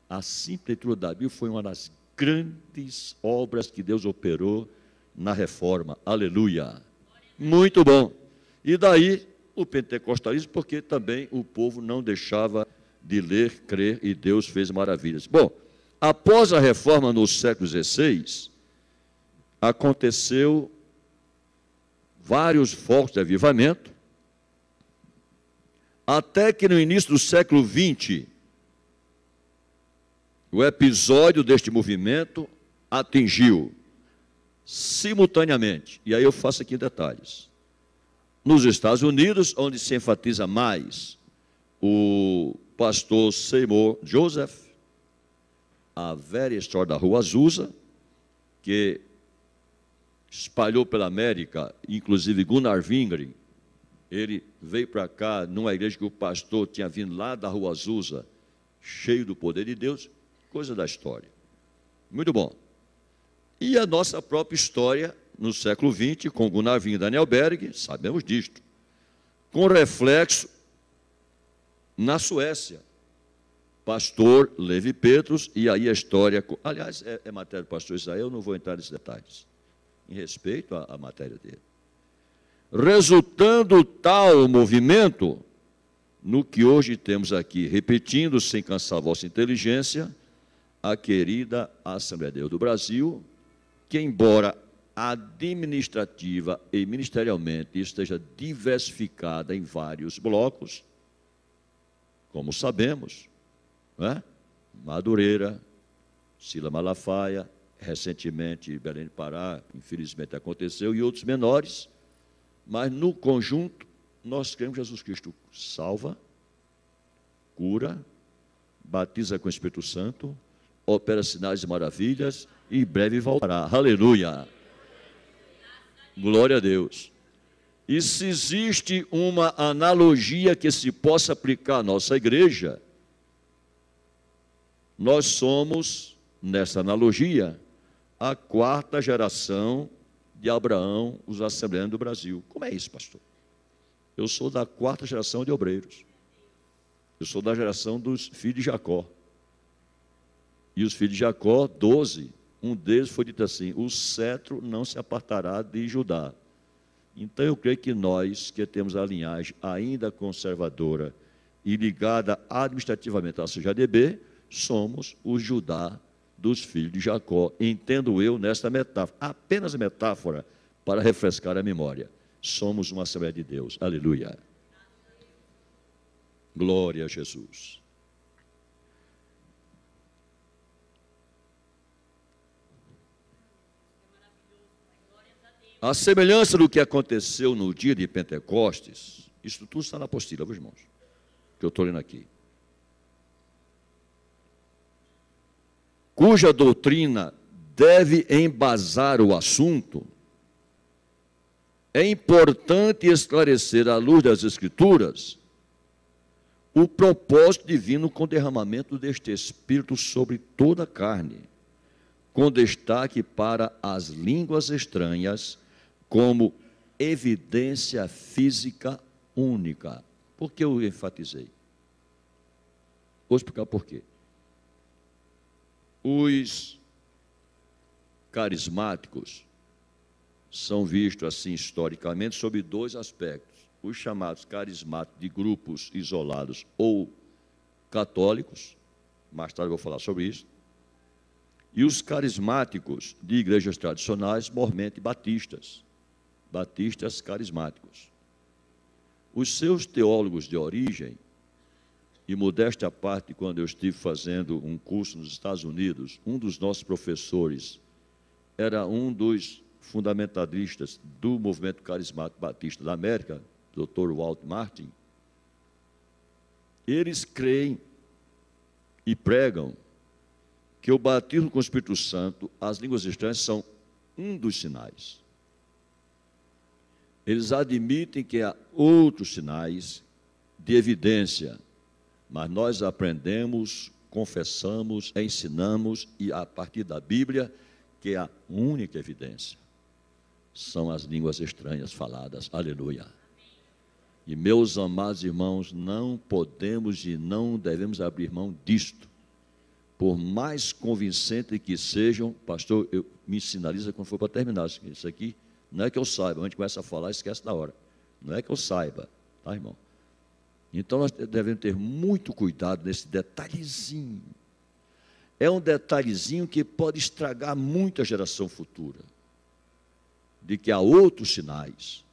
A simples leitura da Bíblia foi uma das grandes obras que Deus operou na reforma. Aleluia! Muito bom. E daí o pentecostalismo, porque também o povo não deixava de ler, crer, e Deus fez maravilhas. Bom, após a reforma no século XVI, aconteceu vários focos de avivamento, até que no início do século XX, o episódio deste movimento atingiu simultaneamente, e aí eu faço aqui detalhes, nos Estados Unidos, onde se enfatiza mais o pastor Seymour Joseph, a velha história da Rua Azusa, que espalhou pela América, inclusive Gunnar Wingren, ele veio para cá numa igreja que o pastor tinha vindo lá da Rua Azusa, cheio do poder de Deus, coisa da história. Muito bom. E a nossa própria história no século XX, com Gunnar Wingren e Daniel Berg, sabemos disto, com reflexo na Suécia, pastor Levi Petrus, e aí a história, aliás, é matéria do pastor Israel, eu não vou entrar nesses detalhes, em respeito à matéria dele. Resultando tal movimento, no que hoje temos aqui, repetindo, sem cansar a vossa inteligência, a querida Assembleia de Deus do Brasil, que embora administrativa e ministerialmente esteja diversificada em vários blocos, como sabemos, né? Madureira, Sila Malafaia, recentemente Belém do Pará, infelizmente aconteceu, e outros menores, mas no conjunto nós cremos que Jesus Cristo salva, cura, batiza com o Espírito Santo, opera sinais e maravilhas e em breve voltará. Aleluia! Glória a Deus! E se existe uma analogia que se possa aplicar à nossa igreja, nós somos, nessa analogia, a quarta geração de Abraão, os assembleanos do Brasil. Como é isso, pastor? Eu sou da quarta geração de obreiros. Eu sou da geração dos filhos de Jacó. E os filhos de Jacó, 12, um deles foi dito assim: o cetro não se apartará de Judá. Então eu creio que nós, que temos a linhagem ainda conservadora e ligada administrativamente à CJDB, somos o Judá dos filhos de Jacó. Entendo eu nesta metáfora, apenas metáfora, para refrescar a memória. Somos uma Assembleia de Deus. Aleluia. Glória a Jesus. A semelhança do que aconteceu no dia de Pentecostes, isso tudo está na apostila, meus irmãos, que eu estou lendo aqui, cuja doutrina deve embasar o assunto, é importante esclarecer à luz das Escrituras o propósito divino com derramamento deste Espírito sobre toda a carne, com destaque para as línguas estranhas, como evidência física única. Por que eu enfatizei? Vou explicar por quê. Os carismáticos são vistos assim historicamente sob dois aspectos: os chamados carismáticos de grupos isolados ou católicos, mais tarde eu vou falar sobre isso, e os carismáticos de igrejas tradicionais, mormente batistas carismáticos. Os seus teólogos de origem, e modéstia à parte, quando eu estive fazendo um curso nos Estados Unidos, um dos nossos professores era um dos fundamentalistas do movimento carismático batista da América, Dr. Walt Martin. Eles creem e pregam que o batismo com o Espírito Santo, as línguas estranhas, são um dos sinais. Eles admitem que há outros sinais de evidência, mas nós aprendemos, confessamos, ensinamos, e a partir da Bíblia, que a única evidência são as línguas estranhas faladas. Aleluia. E, meus amados irmãos, não podemos e não devemos abrir mão disto. Por mais convincente que sejam, pastor, me sinaliza quando for para terminar. Isso aqui não é que eu saiba, a gente começa a falar e esquece da hora. Não é que eu saiba, tá, irmão? Então, nós devemos ter muito cuidado nesse detalhezinho. É um detalhezinho que pode estragar muito a geração futura. De que há outros sinais.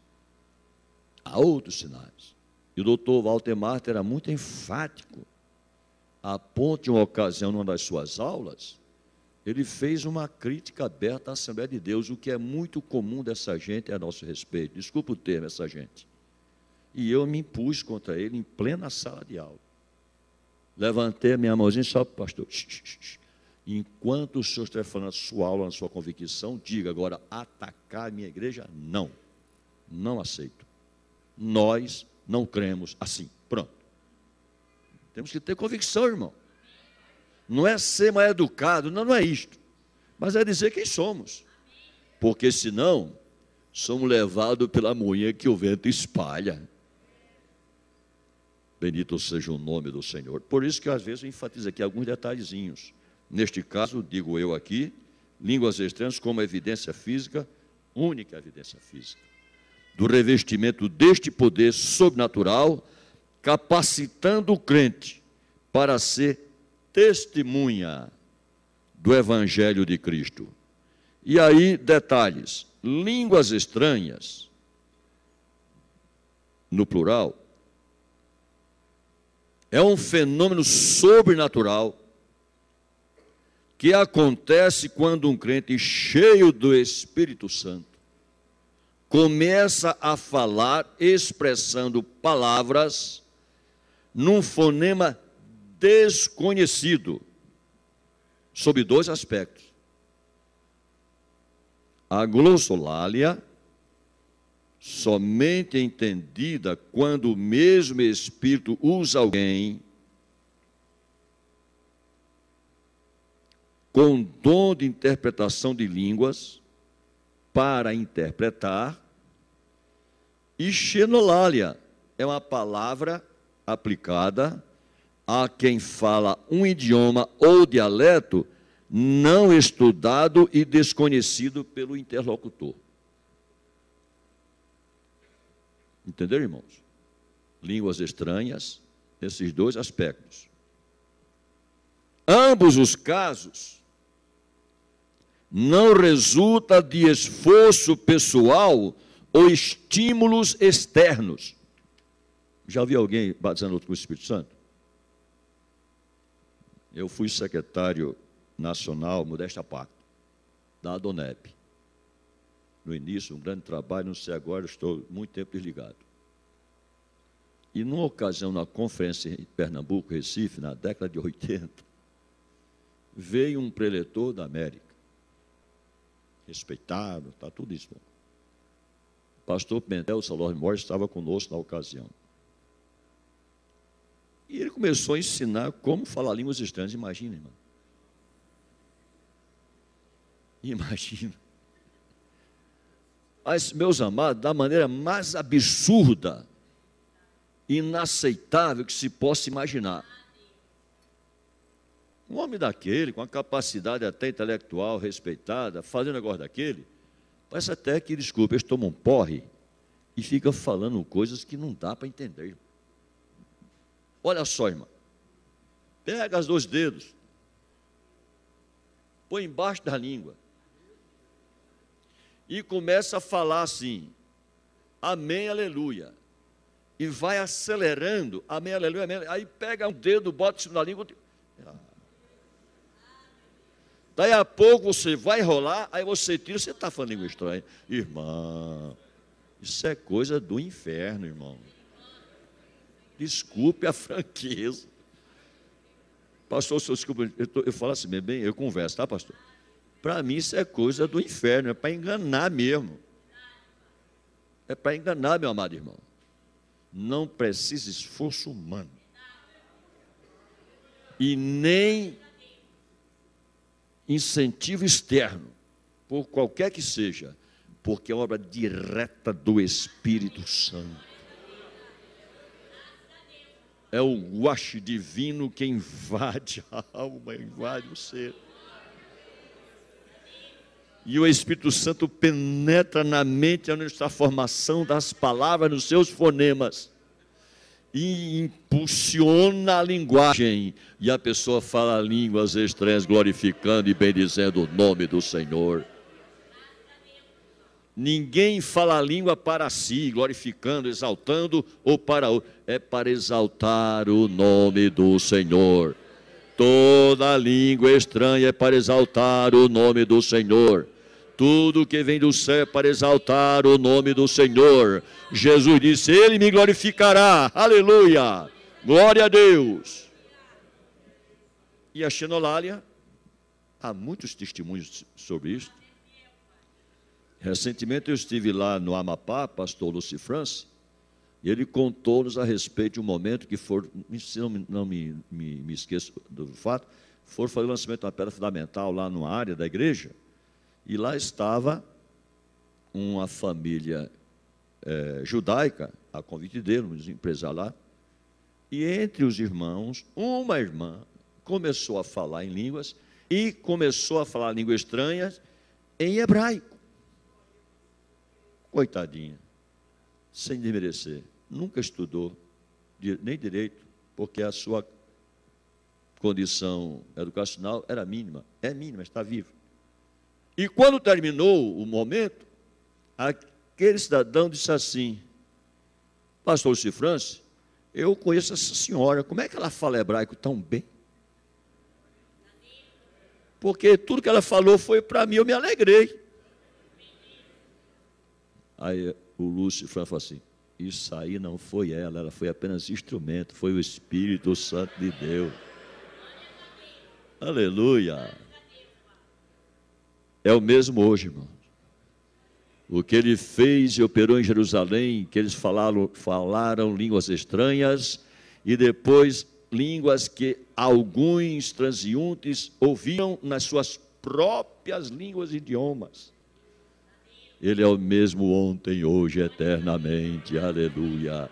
Há outros sinais. E o doutor Walter Martin era muito enfático. A ponto de uma ocasião, numa das suas aulas, ele fez uma crítica aberta à Assembleia de Deus, o que é muito comum dessa gente a nosso respeito. Desculpa o termo, essa gente. E eu me impus contra ele em plena sala de aula. Levantei a minha mãozinha e disse: pastor, enquanto o senhor estiver falando a sua aula, na sua convicção, diga agora, atacar a minha igreja, não. Não aceito. Nós não cremos assim. Pronto. Temos que ter convicção, irmão. Não é ser mal educado, não é isto. Mas é dizer quem somos. Porque senão, somos levados pela moinha que o vento espalha. Bendito seja o nome do Senhor. Por isso que às vezes eu enfatizo aqui alguns detalhezinhos. Neste caso, digo eu aqui, línguas estranhas como evidência física, única evidência física, do revestimento deste poder sobrenatural, capacitando o crente para ser testemunha do Evangelho de Cristo. E aí, detalhes: línguas estranhas, no plural, é um fenômeno sobrenatural que acontece quando um crente cheio do Espírito Santo começa a falar expressando palavras num fonema desconhecido, sob dois aspectos. A glossolalia, somente entendida quando o mesmo Espírito usa alguém com dom de interpretação de línguas para interpretar. E xenolalia é uma palavra aplicada a quem fala um idioma ou dialeto não estudado e desconhecido pelo interlocutor. Entenderam, irmãos? Línguas estranhas, esses dois aspectos. Ambos os casos não resulta de esforço pessoal ou estímulos externos. Já vi alguém batizando com o Espírito Santo? Eu fui secretário nacional, modéstia à parte, da ADONEP. No início, um grande trabalho, não sei agora, estou muito tempo desligado. E numa ocasião, na conferência em Pernambuco, Recife, na década de 80, veio um preletor da América, respeitado, está tudo isso bom. O pastor Pimentel Salor Morris estava conosco na ocasião. E ele começou a ensinar como falar línguas estranhas. Imagina, irmão. Imagina. Mas, meus amados, da maneira mais absurda, inaceitável que se possa imaginar. Um homem daquele, com a capacidade até intelectual, respeitada, fazendo um negócio daquele, parece até que, desculpa, eles tomam um porre e ficam falando coisas que não dá para entender. Olha só, irmão. Pega os 2 dedos, põe embaixo da língua e começa a falar assim, amém, aleluia. E vai acelerando, amém, aleluia, amém. Aí pega um dedo, bota em cima da língua. Daí a pouco você vai rolar, aí você tira, você está falando língua estranha. Irmão, isso é coisa do inferno, irmão. Desculpe a franqueza. Pastor, desculpa, eu falo assim, bem, eu converso, tá, pastor? Para mim isso é coisa do inferno, é para enganar mesmo. É para enganar, meu amado irmão. Não precisa esforço humano. E nem incentivo externo, por qualquer que seja, porque é obra direta do Espírito Santo. É o guache divino que invade a alma, invade o ser. E o Espírito Santo penetra na mente, onde está a formação das palavras nos seus fonemas. E impulsiona a linguagem. E a pessoa fala línguas estranhas, glorificando e bendizendo o nome do Senhor. Ninguém fala a língua para si, glorificando, exaltando, ou para outro. É para exaltar o nome do Senhor. Toda língua estranha é para exaltar o nome do Senhor. Tudo que vem do céu é para exaltar o nome do Senhor. Jesus disse, Ele me glorificará. Aleluia. Glória a Deus. E a xenolália, há muitos testemunhos sobre isso. Recentemente eu estive lá no Amapá, pastor Lúcio France, e ele contou-nos a respeito de um momento que for, se não me esqueço do fato, foram fazer o lançamento de uma pedra fundamental lá numa área da igreja, e lá estava uma família judaica, a convite dele, um empresário lá, e entre os irmãos, uma irmã começou a falar em línguas, e começou a falar línguas estranhas em hebraico. Coitadinha, sem desmerecer, nunca estudou nem direito, porque a sua condição educacional era mínima, é mínima, está viva. E quando terminou o momento, aquele cidadão disse assim, pastor Lúcio France, eu conheço essa senhora, como é que ela fala hebraico tão bem? Porque tudo que ela falou foi para mim, eu me alegrei. Aí o Lúcio France falou assim, isso aí não foi ela foi apenas instrumento, foi o Espírito Santo de Deus. Aleluia. É o mesmo hoje, irmão. O que ele fez e operou em Jerusalém, que eles falaram línguas estranhas, e depois línguas que alguns transeuntes ouviam nas suas próprias línguas e idiomas. Ele é o mesmo ontem, hoje, eternamente, aleluia.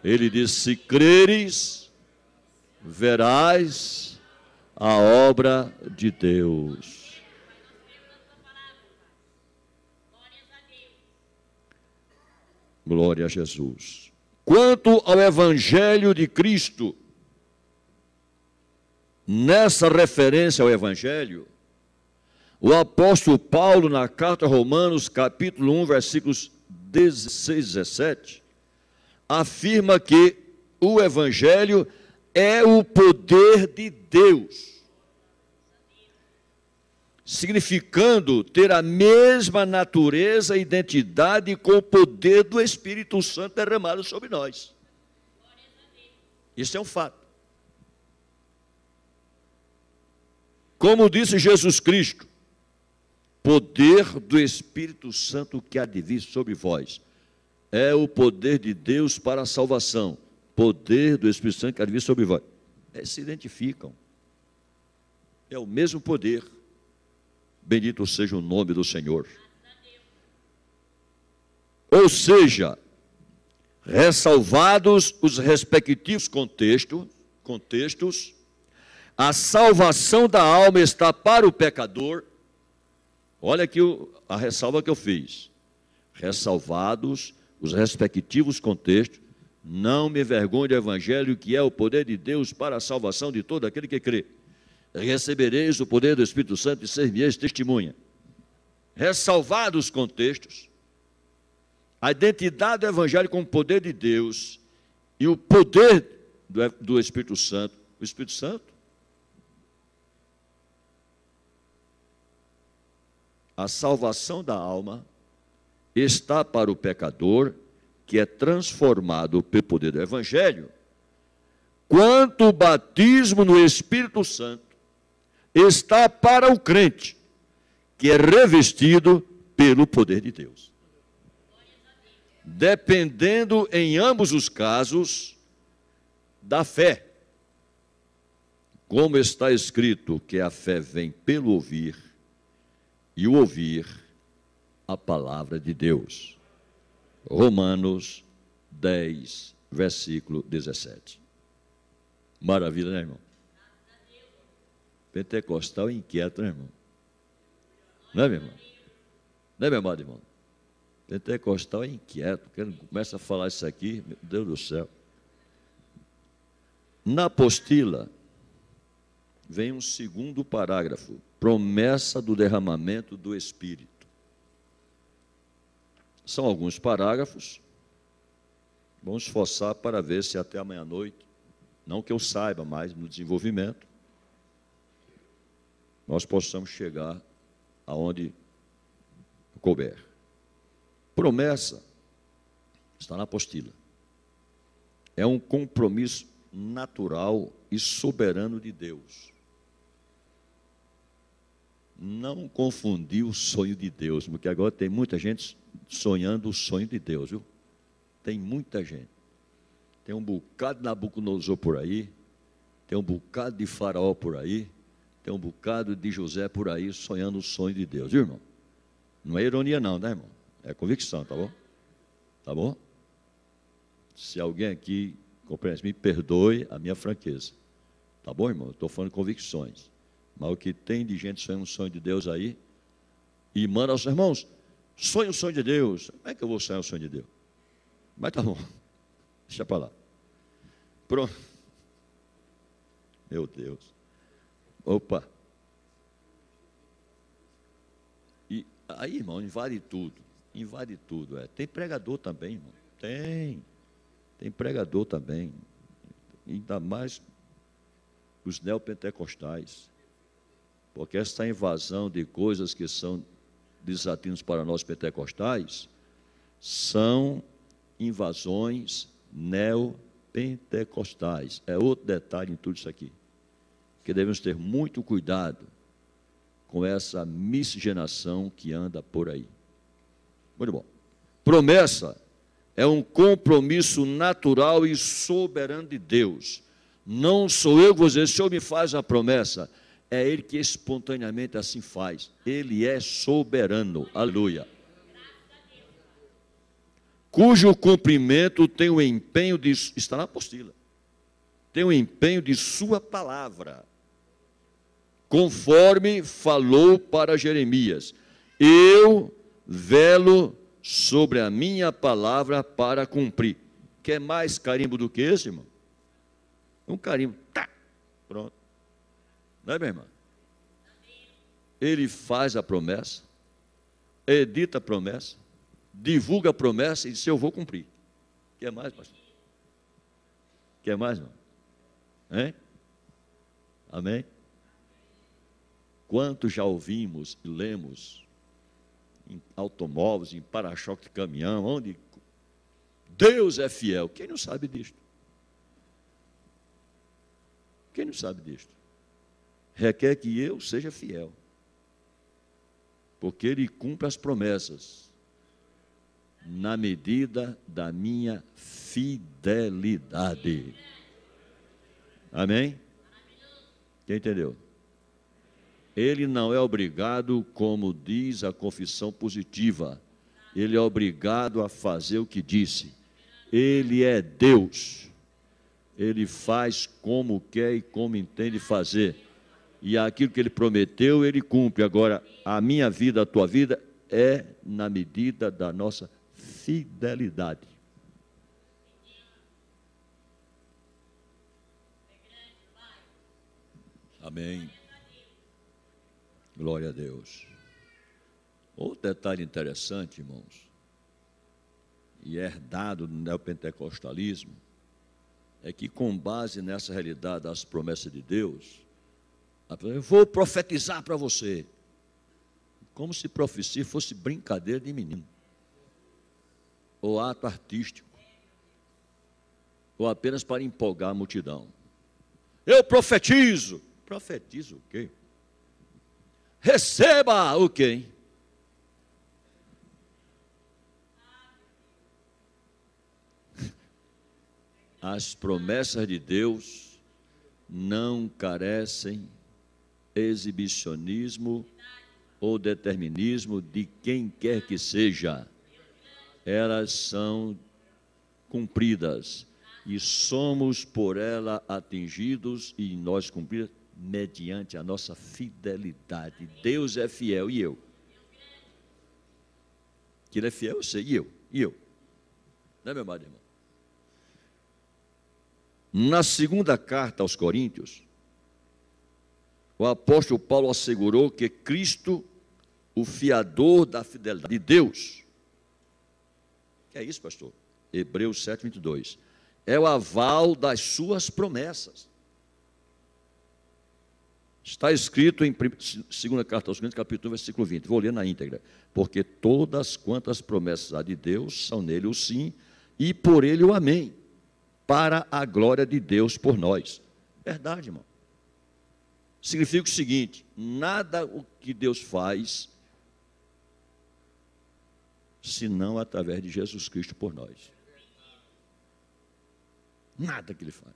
Ele disse, se creres, verás a obra de Deus. Glória a Jesus. Quanto ao Evangelho de Cristo, nessa referência ao Evangelho, o apóstolo Paulo, na carta a Romanos, capítulo 1, versículos 16 e 17, afirma que o Evangelho é o poder de Deus, significando ter a mesma natureza e identidade com o poder do Espírito Santo derramado sobre nós. Isso é um fato. Como disse Jesus Cristo, poder do Espírito Santo que há de vir sobre vós. É o poder de Deus para a salvação. Poder do Espírito Santo que há de vir sobre vós. Eles se identificam. É o mesmo poder. Bendito seja o nome do Senhor. Ou seja, ressalvados os respectivos contextos, A salvação da alma está para o pecador. Olha aqui a ressalva que eu fiz. Ressalvados os respectivos contextos, não me envergonhe do evangelho, que é o poder de Deus para a salvação de todo aquele que crê. Recebereis o poder do Espírito Santo e ser-me-eis testemunha. Ressalvados os contextos, a identidade do evangelho como poder de Deus e o poder do Espírito Santo. O Espírito Santo, a salvação da alma está para o pecador, que é transformado pelo poder do evangelho, quanto o batismo no Espírito Santo está para o crente, que é revestido pelo poder de Deus. Dependendo em ambos os casos da fé. Como está escrito que a fé vem pelo ouvir, e o ouvir a palavra de Deus. Romanos 10, versículo 17. Maravilha, né, irmão? Pentecostal inquieto, né, irmão? Não é, meu irmão? Não é, meu amado irmão? Pentecostal é inquieto, quando começa a falar isso aqui, meu Deus do céu. Na apostila, vem um segundo parágrafo, promessa do derramamento do Espírito. São alguns parágrafos, vamos esforçar para ver se até amanhã à noite, não que eu saiba, mas no desenvolvimento, nós possamos chegar aonde couber. Promessa, está na apostila, é um compromisso natural e soberano de Deus. Não confundir o sonho de Deus, porque agora tem muita gente sonhando o sonho de Deus, viu? Tem muita gente. Tem um bocado de Nabucodonosor por aí, tem um bocado de Faraó por aí, tem um bocado de José por aí sonhando o sonho de Deus, viu, irmão? Não é ironia não, né, irmão? É convicção, tá bom? Tá bom? Se alguém aqui compreende, me perdoe a minha franqueza. Tá bom, irmão? Estou falando de convicções. Mas o que tem de gente sonhando o sonho de Deus aí, e manda aos irmãos, sonha o sonho de Deus. Como é que eu vou sonhar o sonho de Deus? Mas tá bom, deixa para lá. Pronto. Meu Deus. Opa. E aí, irmão, invade tudo. Invade tudo, é. Tem pregador também, irmão. Tem pregador também. Ainda mais os neopentecostais. Porque essa invasão de coisas que são desatinos para nós pentecostais são invasões neopentecostais. É outro detalhe em tudo isso aqui. Que devemos ter muito cuidado com essa miscigenação que anda por aí. Muito bom. Promessa é um compromisso natural e soberano de Deus. Não sou eu que vou dizer, o Senhor me faz a promessa. É Ele que espontaneamente assim faz. Ele é soberano. Aleluia. Cujo cumprimento tem o empenho de... Está na apostila. Tem o empenho de sua palavra. Conforme falou para Jeremias. Eu velo sobre a minha palavra para cumprir. Quer mais carimbo do que esse, irmão? Um carimbo. Tá. Pronto. Não é, minha irmã? Ele faz a promessa, edita a promessa, divulga a promessa e diz, eu vou cumprir. Quer mais, pastor? Quer mais, irmão? Hein? Amém? Quanto já ouvimos e lemos em automóveis, em para-choque de caminhão, onde Deus é fiel. Quem não sabe disto? Quem não sabe disto? Requer que eu seja fiel, porque Ele cumpre as promessas na medida da minha fidelidade. Amém? Quem entendeu? Ele não é obrigado, como diz a confissão positiva, ele é obrigado a fazer o que disse. Ele é Deus. Ele faz como quer e como entende fazer. E aquilo que ele prometeu, ele cumpre. Agora, a minha vida, a tua vida, é na medida da nossa fidelidade. Amém. Glória a Deus. Outro detalhe interessante, irmãos, e herdado no neopentecostalismo, é que com base nessa realidade das promessas de Deus, eu vou profetizar para você, como se profecia fosse brincadeira de menino, ou ato artístico, ou apenas para empolgar a multidão. Eu profetizo. Profetizo o quê? Receba o quê? As promessas de Deus não carecem exibicionismo ou determinismo de quem quer que seja. Elas são cumpridas e somos por ela atingidos e nós cumpridos mediante a nossa fidelidade. Deus é fiel e eu. Que Ele é fiel, eu sei, e eu. Não é, meu amado irmão? Na segunda carta aos Coríntios, o apóstolo Paulo assegurou que Cristo, o fiador da fidelidade de Deus, que é isso, pastor? Hebreus 7:22, é o aval das suas promessas. Está escrito em 2ª carta aos Coríntios, capítulo 1, versículo 20, vou ler na íntegra, porque todas quantas promessas há de Deus, são nele o sim, e por ele o amém, para a glória de Deus por nós. Verdade, irmão. Significa o seguinte: nada o que Deus faz, senão através de Jesus Cristo por nós. Nada que Ele faz.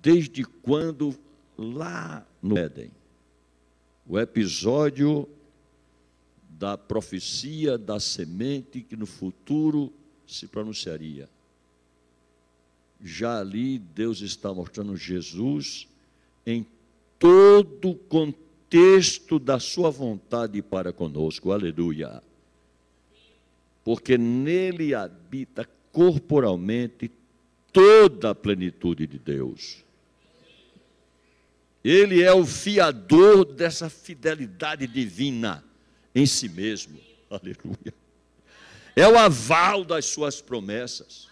Desde quando, lá no Éden, o episódio da profecia da semente que no futuro se pronunciaria, já ali Deus está mostrando Jesus em todo o contexto da sua vontade para conosco, aleluia, porque nele habita corporalmente toda a plenitude de Deus. Ele é o fiador dessa fidelidade divina em si mesmo, aleluia, é o aval das suas promessas.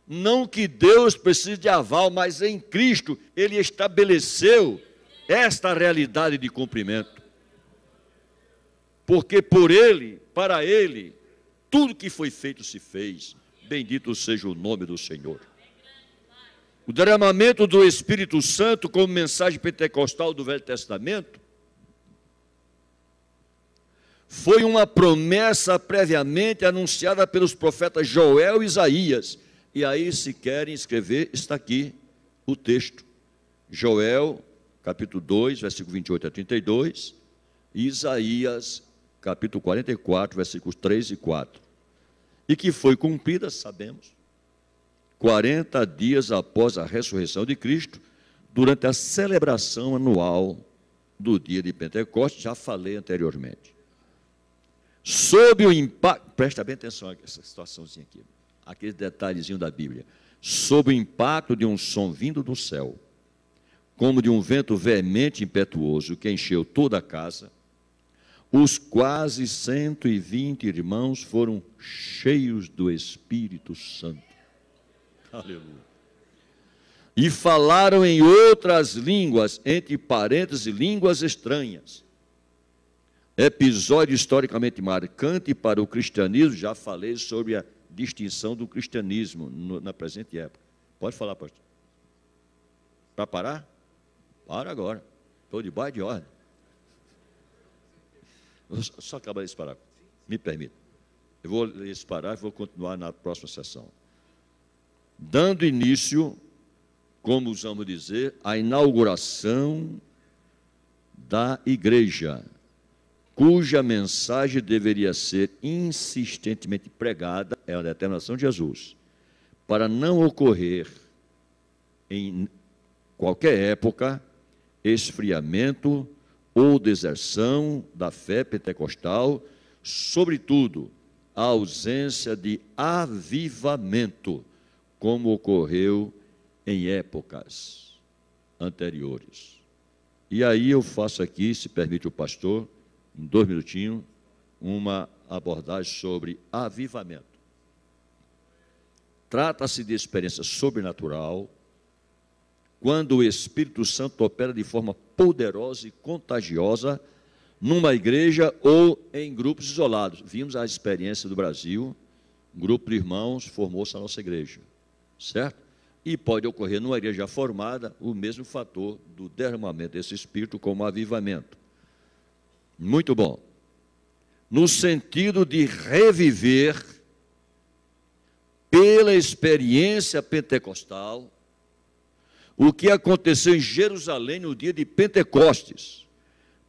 Não que Deus precise de aval, mas em Cristo Ele estabeleceu esta realidade de cumprimento. Porque por Ele, para Ele, tudo que foi feito se fez. Bendito seja o nome do Senhor. O derramamento do Espírito Santo como mensagem pentecostal do Velho Testamento foi uma promessa previamente anunciada pelos profetas Joel e Isaías. E aí, se querem escrever, está aqui o texto. Joel, capítulo 2, versículo 28 a 32, e Isaías, capítulo 44, versículos 3 e 4. E que foi cumprida, sabemos, 40 dias após a ressurreição de Cristo, durante a celebração anual do dia de Pentecostes, já falei anteriormente. Sob o impacto, presta bem atenção a essa situaçãozinha aqui, aquele detalhezinho da Bíblia, sob o impacto de um som vindo do céu, como de um vento veemente e impetuoso que encheu toda a casa, os quase 120 irmãos foram cheios do Espírito Santo. Aleluia. E falaram em outras línguas, entre parênteses, línguas estranhas. Episódio historicamente marcante para o cristianismo, já falei sobre a distinção do cristianismo na presente época. Pode falar, pastor. Para parar? Para agora. Estou debaixo de ordem. Vou só acabar esse parágrafo. Me permita. Eu vou ler esse parágrafo e vou continuar na próxima sessão. Dando início, como usamos dizer, à inauguração da igreja, cuja mensagem deveria ser insistentemente pregada, é a determinação de Jesus, para não ocorrer em qualquer época esfriamento ou deserção da fé pentecostal, sobretudo a ausência de avivamento, como ocorreu em épocas anteriores. E aí eu faço aqui, se permite o pastor, em 2 minutinhos, uma abordagem sobre avivamento. Trata-se de experiência sobrenatural, quando o Espírito Santo opera de forma poderosa e contagiosa numa igreja ou em grupos isolados. Vimos a experiência do Brasil, um grupo de irmãos formou-se a nossa igreja, certo? E pode ocorrer numa igreja formada o mesmo fator do derramamento desse Espírito como avivamento. Muito bom. No sentido de reviver, pela experiência pentecostal, o que aconteceu em Jerusalém no dia de Pentecostes,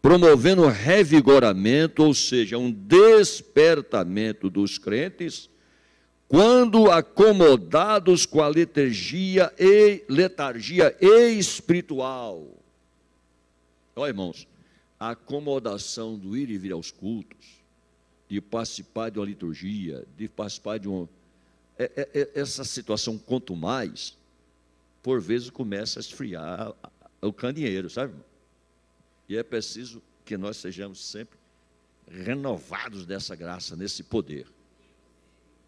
promovendo revigoramento, ou seja, um despertamento dos crentes, quando acomodados com a letargia espiritual. Olha, irmãos, a acomodação do ir e vir aos cultos, de participar de uma liturgia, de participar de uma... essa situação, quanto mais, por vezes começa a esfriar o candeeiro, sabe, irmão? E é preciso que nós sejamos sempre renovados dessa graça, nesse poder.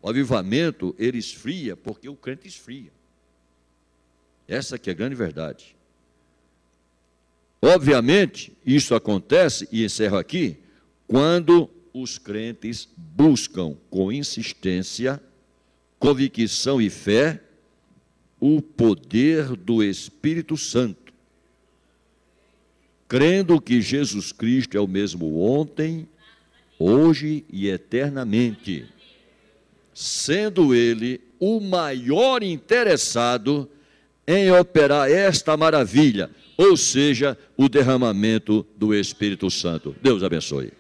O avivamento, ele esfria porque o crente esfria. Essa que é a grande verdade. Obviamente, isso acontece, e encerro aqui, quando os crentes buscam com insistência, convicção e fé, o poder do Espírito Santo, crendo que Jesus Cristo é o mesmo ontem, hoje e eternamente, sendo Ele o maior interessado em operar esta maravilha, ou seja, o derramamento do Espírito Santo. Deus abençoe.